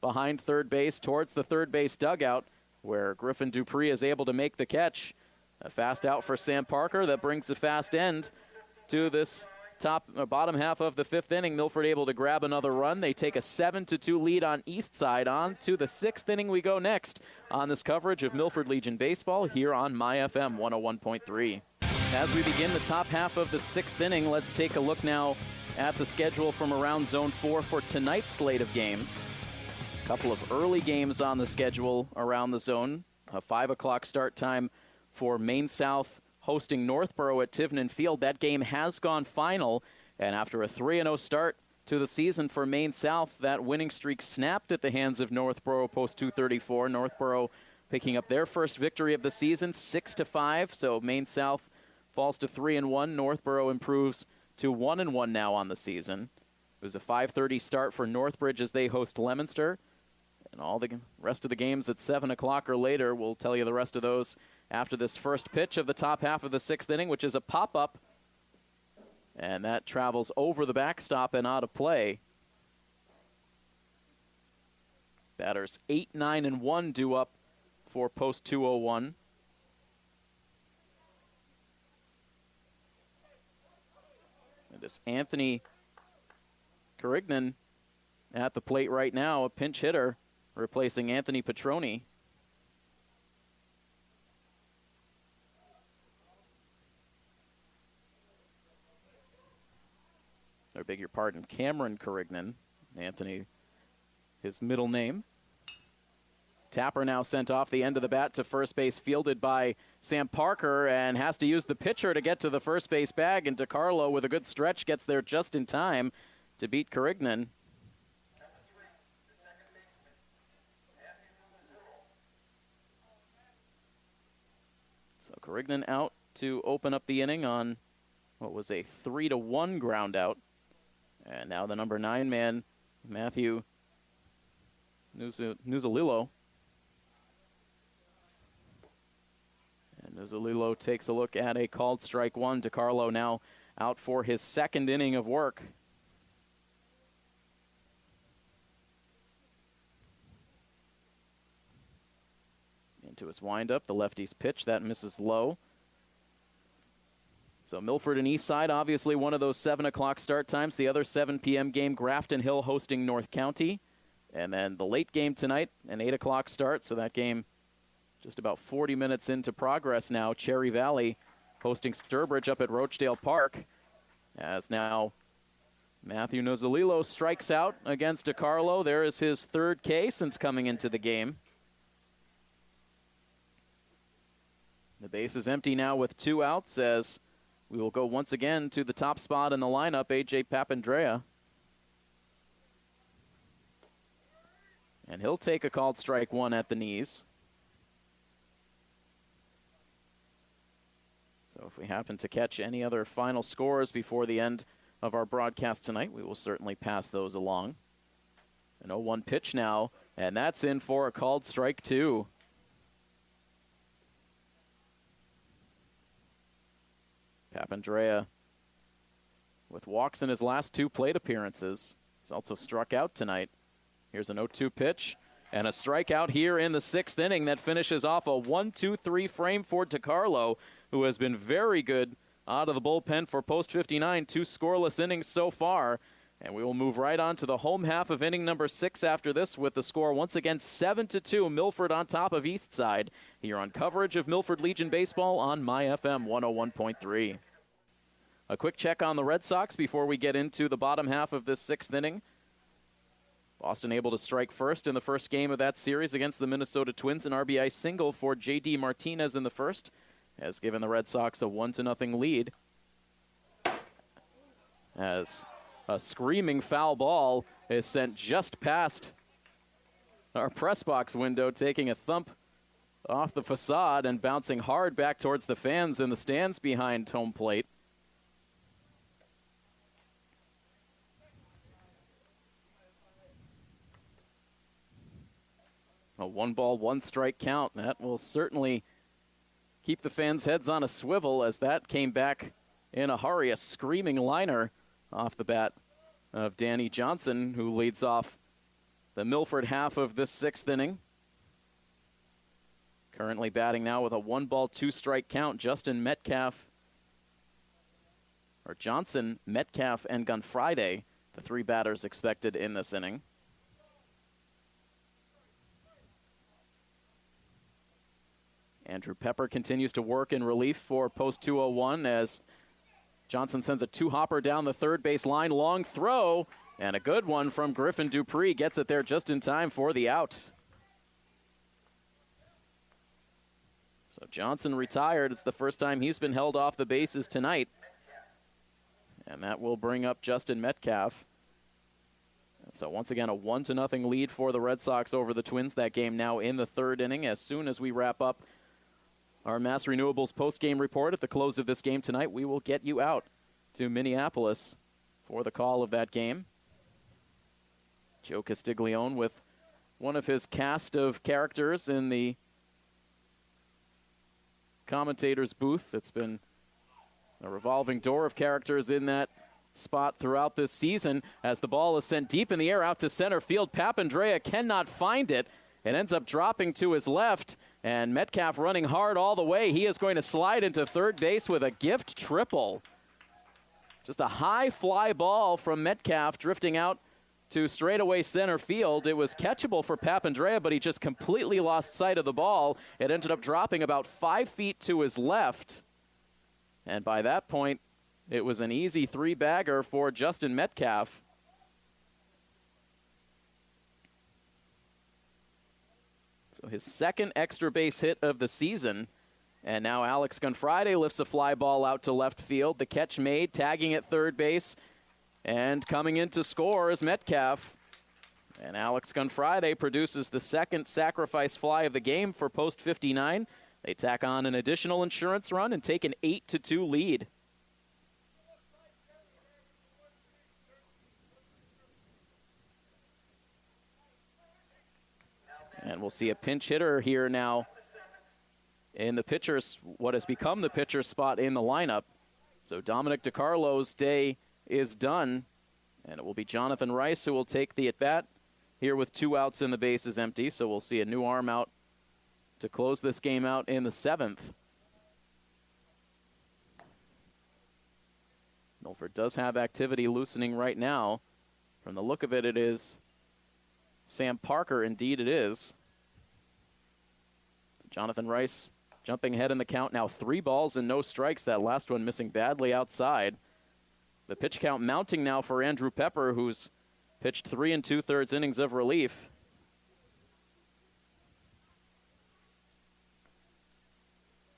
behind third base towards the third base dugout, where Griffin Dupree is able to make the catch. A fast out for Sam Parker that brings a fast end to this bottom half of the 5th inning. Milford able to grab another run. They take a 7-2 lead on Eastside. On to the 6th inning we go next on this coverage of Milford Legion Baseball here on MyFM 101.3. As we begin the top half of the 6th inning, let's take a look now at the schedule from around Zone 4 for tonight's slate of games. A couple of early games on the schedule around the zone. A 5 o'clock start time for Maine South hosting Northborough at Tivnan Field. That game has gone final, and after a 3-0 start to the season for Maine South, that winning streak snapped at the hands of Northborough post 234. Northborough picking up their first victory of the season, 6-5. So Maine South falls to 3-1. Northborough improves to 1-1 now on the season. It was a 5:30 start for Northbridge as they host Leominster. And all the rest of the games at 7 o'clock or later. We'll tell you the rest of those after this first pitch of the top half of the 6th inning, which is a pop-up. And that travels over the backstop and out of play. Batters 8, 9, and 1 due up for post 201. It is Anthony Carignan at the plate right now, a pinch hitter, replacing Anthony Petroni. I beg your pardon, Cameron Carignan. Anthony, his middle name. Tapper now sent off the end of the bat to first base, fielded by Sam Parker, and has to use the pitcher to get to the first base bag, and DiCarlo with a good stretch gets there just in time to beat Carignan. So Carignan out to open up the inning on what was a 3-1 ground out. And now the number 9 man, Matthew Nuzalilo. And Nuzalilo takes a look at a called strike one. DiCarlo now out for his 2nd inning of work. Into his windup, the lefty's pitch, that misses low. So Milford and Eastside, obviously one of those 7 o'clock start times. The other 7 p.m. game, Grafton Hill hosting North County. And then the late game tonight, an 8 o'clock start. So that game just about 40 minutes into progress now. Cherry Valley hosting Sturbridge up at Rochdale Park. As now Matthew Nozzolillo strikes out against DiCarlo. There is his third K since coming into the game. The base is empty now with 2 outs as we will go once again to the top spot in the lineup, A.J. Papandrea. And he'll take a called strike 1 at the knees. So if we happen to catch any other final scores before the end of our broadcast tonight, we will certainly pass those along. An 0-1 pitch now, and that's in for a called strike 2. Papandrea with walks in his last 2 plate appearances. He's also struck out tonight. Here's an 0-2 pitch and a strikeout here in the 6th inning that finishes off a 1-2-3 frame for DiCarlo, who has been very good out of the bullpen for Post 59. 2 scoreless innings so far. And we will move right on to the home half of inning number 6 after this with the score once again 7-2. Milford on top of Eastside here on coverage of Milford Legion Baseball on My FM 101.3. A quick check on the Red Sox before we get into the bottom half of this 6th inning. Boston able to strike first in the first game of that series against the Minnesota Twins. An RBI single for J.D. Martinez in the first has given the Red Sox a 1-0 lead. As a screaming foul ball is sent just past our press box window, taking a thump off the facade and bouncing hard back towards the fans in the stands behind home plate. A 1-ball, 1-strike count. That will certainly keep the fans' heads on a swivel as that came back in a hurry. A screaming liner off the bat of Danny Johnson, who leads off the Milford half of this 6th inning. Currently batting now with a 1-ball, 2-strike count. Johnson, Metcalf, and Gunfriday, the 3 batters expected in this inning. Andrew Pepper continues to work in relief for Post 201 as Johnson sends a 2-hopper down the third base line. Long throw, and a good one from Griffin Dupree. Gets it there just in time for the out. So Johnson retired. It's the first time he's been held off the bases tonight. And that will bring up Justin Metcalf. And so once again, a 1-0 lead for the Red Sox over the Twins. That game now in the 3rd inning. As soon as we wrap up our Mass Renewables post-game report at the close of this game tonight, we will get you out to Minneapolis for the call of that game. Joe Castiglione with one of his cast of characters in the commentator's booth. It's been a revolving door of characters in that spot throughout this season as the ball is sent deep in the air out to center field. Papandrea cannot find it. It ends up dropping to his left, and Metcalf running hard all the way. He is going to slide into third base with a gift triple. Just a high fly ball from Metcalf drifting out to straightaway center field. It was catchable for Papandrea, but he just completely lost sight of the ball. It ended up dropping about 5 feet to his left. And by that point, it was an easy 3-bagger for Justin Metcalf. So his 2nd extra base hit of the season. And now Alex Gunfriday lifts a fly ball out to left field. The catch made, tagging at third base. And coming in to score is Metcalf. And Alex Gunfriday produces the 2nd sacrifice fly of the game for Post 59. They tack on an additional insurance run and take an 8-2 lead. And we'll see a pinch hitter here now in the pitcher's, what has become the pitcher's spot in the lineup. So Dominic DiCarlo's day is done, and it will be Jonathan Rice who will take the at-bat here with 2 outs and the base is empty. So we'll see a new arm out to close this game out in the 7th. Milford does have activity loosening right now. From the look of it, it is Sam Parker. Indeed it is. Jonathan Rice jumping ahead in the count now. 3 balls and no strikes. That last one missing badly outside. The pitch count mounting now for Andrew Pepper, who's pitched 3 2/3 innings of relief.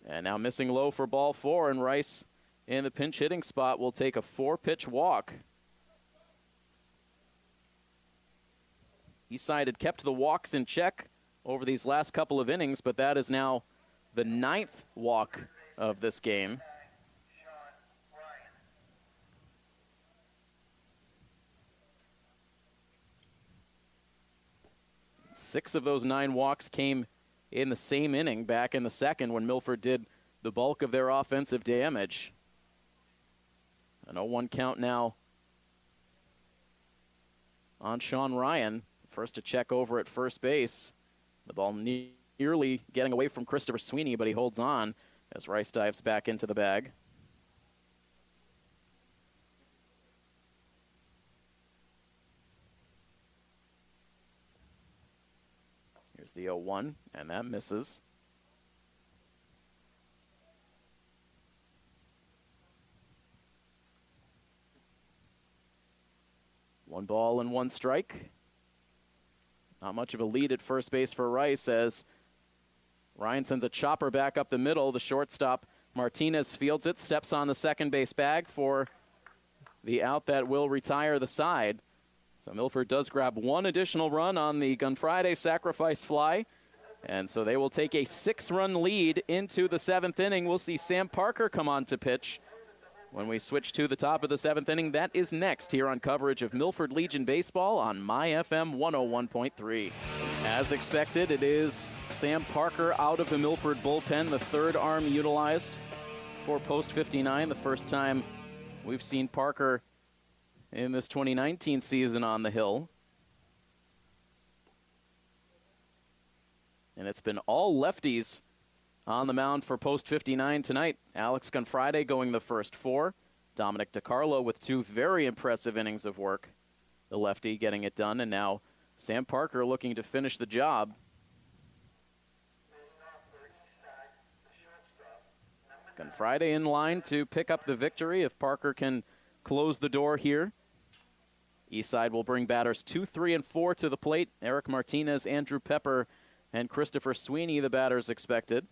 And now missing low for ball 4, and Rice in the pinch hitting spot will take a 4-pitch walk. Eastside had kept the walks in check over these last couple of innings, but that is now the 9th walk of this game. Six of those 9 walks came in the same inning back in the second when Milford did the bulk of their offensive damage. An 0-1 count now on Sean Ryan. First to check over at first base. The ball nearly getting away from Christopher Sweeney, but he holds on as Rice dives back into the bag. Here's the 0-1, and that misses. One ball and 1 strike. Not much of a lead at first base for Rice as Ryan sends a chopper back up the middle. The shortstop, Martinez, fields it, steps on the second base bag for the out that will retire the side. So Milford does grab 1 additional run on the Gun Friday sacrifice fly. And so they will take a 6-run lead into the 7th inning. We'll see Sam Parker come on to pitch when we switch to the top of the 7th inning. That is next here on coverage of Milford Legion Baseball on MyFM 101.3. As expected, it is Sam Parker out of the Milford bullpen, the 3rd arm utilized for post 59. The first time we've seen Parker in this 2019 season on the hill. And it's been all lefties on the mound for post 59 tonight. Alex Gunfriday going the first 4. Dominic DiCarlo with 2 very impressive innings of work. The lefty getting it done, and now Sam Parker looking to finish the job. Gunfriday in line to pick up the victory if Parker can close the door here. Eastside will bring batters 2, 3, and 4 to the plate. Eric Martinez, Andrew Pepper, and Christopher Sweeney, the batters expected.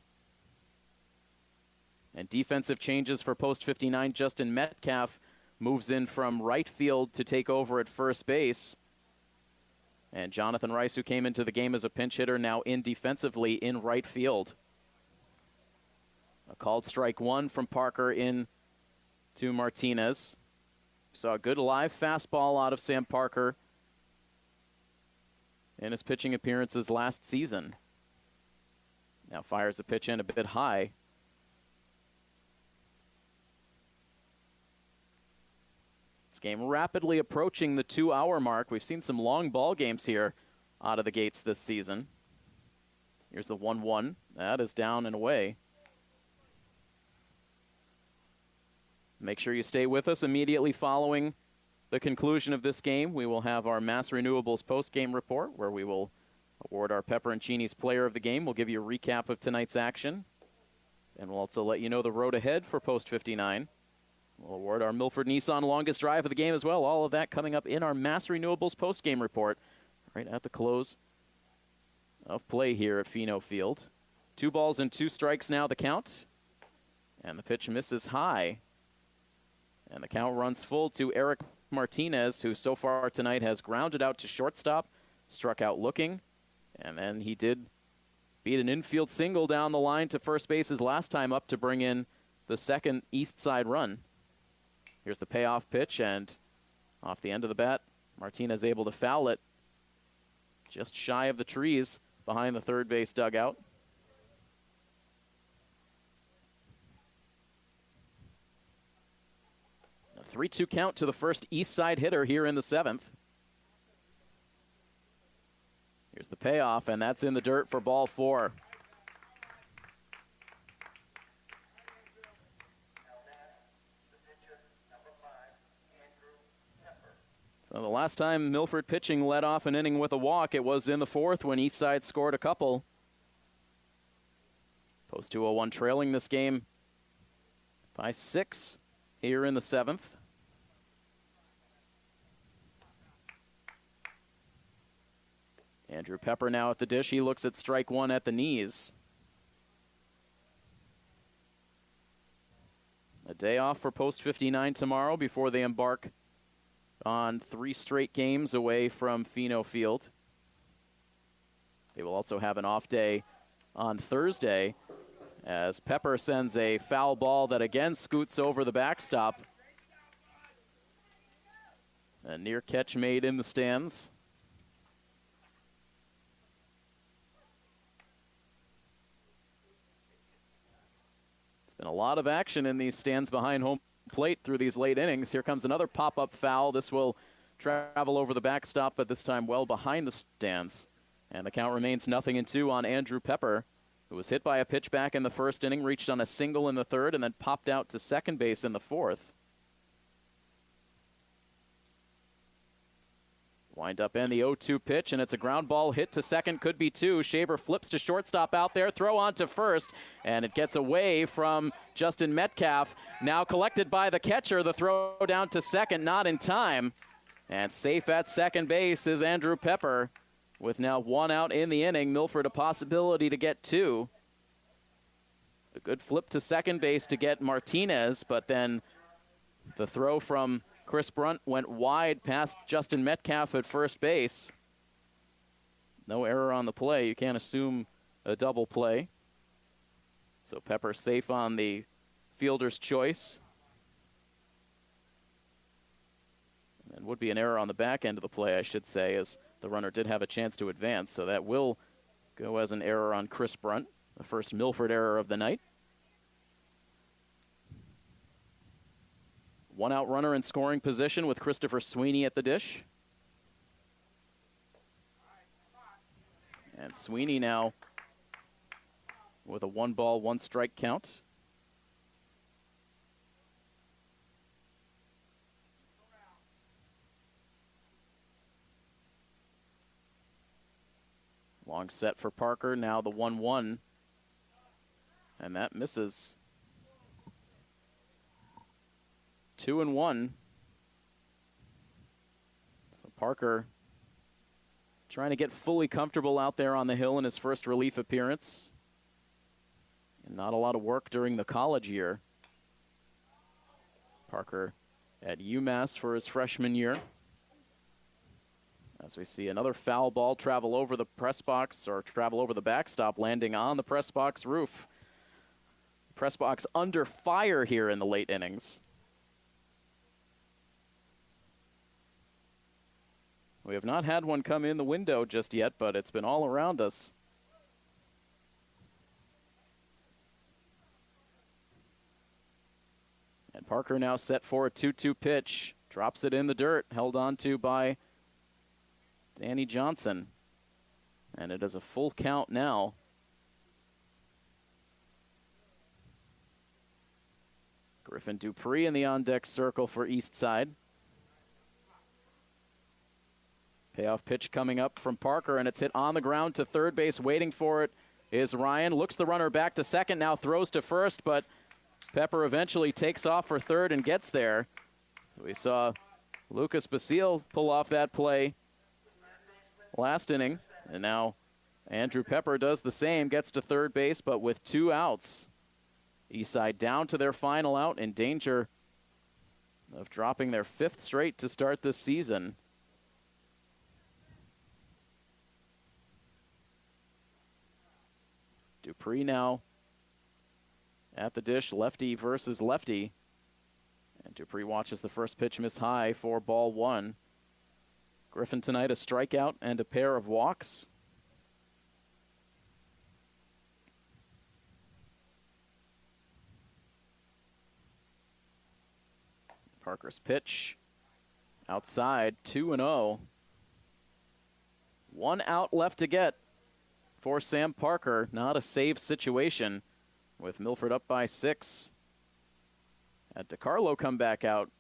And defensive changes for post 59. Justin Metcalf moves in from right field to take over at first base. And Jonathan Rice, who came into the game as a pinch hitter, now in defensively in right field. A called strike 1 from Parker in to Martinez. Saw a good live fastball out of Sam Parker in his pitching appearances last season. Now fires a pitch in a bit high. This game rapidly approaching the 2-hour mark. We've seen some long ball games here out of the gates this season. Here's the 1-1. That is down and away. Make sure you stay with us immediately following the conclusion of this game. We will have our Mass Renewables post-game report where we will award our Pepper and Cheney's player of the game. We'll give you a recap of tonight's action. And we'll also let you know the road ahead for post 59. We'll award our Milford Nissan longest drive of the game as well. All of that coming up in our Mass Renewables post-game report right at the close of play here at Fino Field. 2 balls and 2 strikes now the count. And the pitch misses high. And the count runs full to Eric Martinez, who so far tonight has grounded out to shortstop, struck out looking, and then he did beat an infield single down the line to first base his last time up to bring in the second Eastside run. Here's the payoff pitch, and off the end of the bat, Martinez able to foul it just shy of the trees behind the third base dugout. A 3-2 count to the first Eastside hitter here in the 7th. Here's the payoff, and that's in the dirt for ball 4. So the last time Milford pitching led off an inning with a walk, it was in the 4th when Eastside scored a couple. Post 2-0-1 trailing this game by 6 here in the 7th. Andrew Pepper now at the dish. He looks at strike one at the knees. A day off for Post 59 tomorrow before they embark on 3 straight games away from Fino Field. They will also have an off day on Thursday as Pepper sends a foul ball that again scoots over the backstop. A near catch made in the stands. Been a lot of action in these stands behind home plate through these late innings. Here comes another pop-up foul. This will travel over the backstop, but this time well behind the stands. And the count remains 0-2 on Andrew Pepper, who was hit by a pitch back in the first inning, reached on a single in the third, and then popped out to second base in the fourth. Wind up in the 0-2 pitch, and it's a ground ball hit to second, could be two. Shaver flips to shortstop out there, throw on to first, and it gets away from Justin Metcalf. Now collected by the catcher, the throw down to second, not in time. And safe at second base is Andrew Pepper, with now 1 out in the inning. Milford a possibility to get 2. A good flip to second base to get Martinez, but then the throw from Chris Brunt went wide past Justin Metcalf at first base. No error on the play. You can't assume a double play. So Pepper safe on the fielder's choice. And would be an error on the back end of the play, I should say, as the runner did have a chance to advance. So that will go as an error on Chris Brunt, the first Milford error of the night. 1 out runner in scoring position with Christopher Sweeney at the dish. And Sweeney now with a 1-ball, 1-strike count. Long set for Parker, now the 1-1. And that misses. 2-1. So Parker trying to get fully comfortable out there on the hill in his first relief appearance. And not a lot of work during the college year. Parker at UMass for his freshman year. As we see another foul ball travel over the press box, or travel over the backstop, landing on the press box roof. Press box under fire here in the late innings. We have not had one come in the window just yet, but it's been all around us. And Parker now set for a 2-2 pitch. Drops it in the dirt, held on to by Danny Johnson. And it is a full count now. Griffin Dupree in the on-deck circle for Eastside. Payoff pitch coming up from Parker, and it's hit on the ground to third base. Waiting for it is Ryan. Looks the runner back to second, now throws to first, but Pepper eventually takes off for third and gets there. So we saw Lucas Basile pull off that play last inning, and now Andrew Pepper does the same, gets to third base, but with 2 outs. Eastside down to their final out, in danger of dropping their 5th straight to start this season. Dupree now at the dish, lefty versus lefty. And Dupree watches the first pitch miss high for ball 1. Griffin tonight a strikeout and a pair of walks. Parker's pitch outside, 2-0. 1 out left to get for Sam Parker. Not a save situation with Milford up by 6. Had DiCarlo come back out,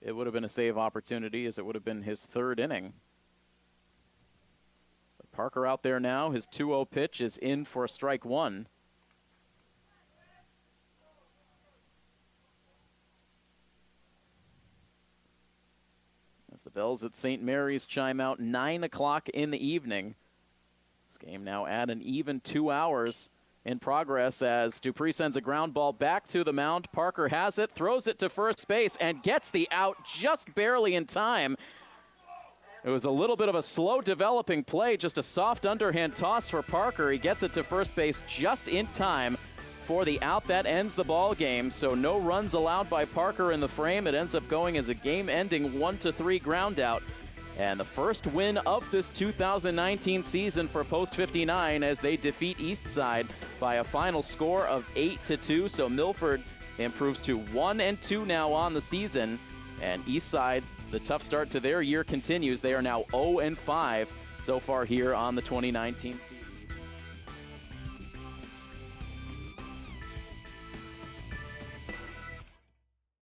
it would have been a save opportunity, as it would have been his 3rd inning. But Parker out there now. His 2-0 pitch is in for strike 1. As the bells at St. Mary's chime out 9 o'clock in the evening, This game now at an even 2 hours in progress as Dupree sends a ground ball back to the mound. Parker has it, throws it to first base, and gets the out just barely in time. It was a little bit of a slow developing play, just a soft underhand toss for Parker. He gets it to first base just in time for the out that ends the ball game. So no runs allowed by Parker in the frame. It ends up going as a game-ending 1-3 ground out. And the first win of this 2019 season for Post 59 as they defeat Eastside by a final score of 8-2. So Milford improves to 1-2 now on the season. And Eastside, the tough start to their year continues. They are now 0-5 so far here on the 2019 season.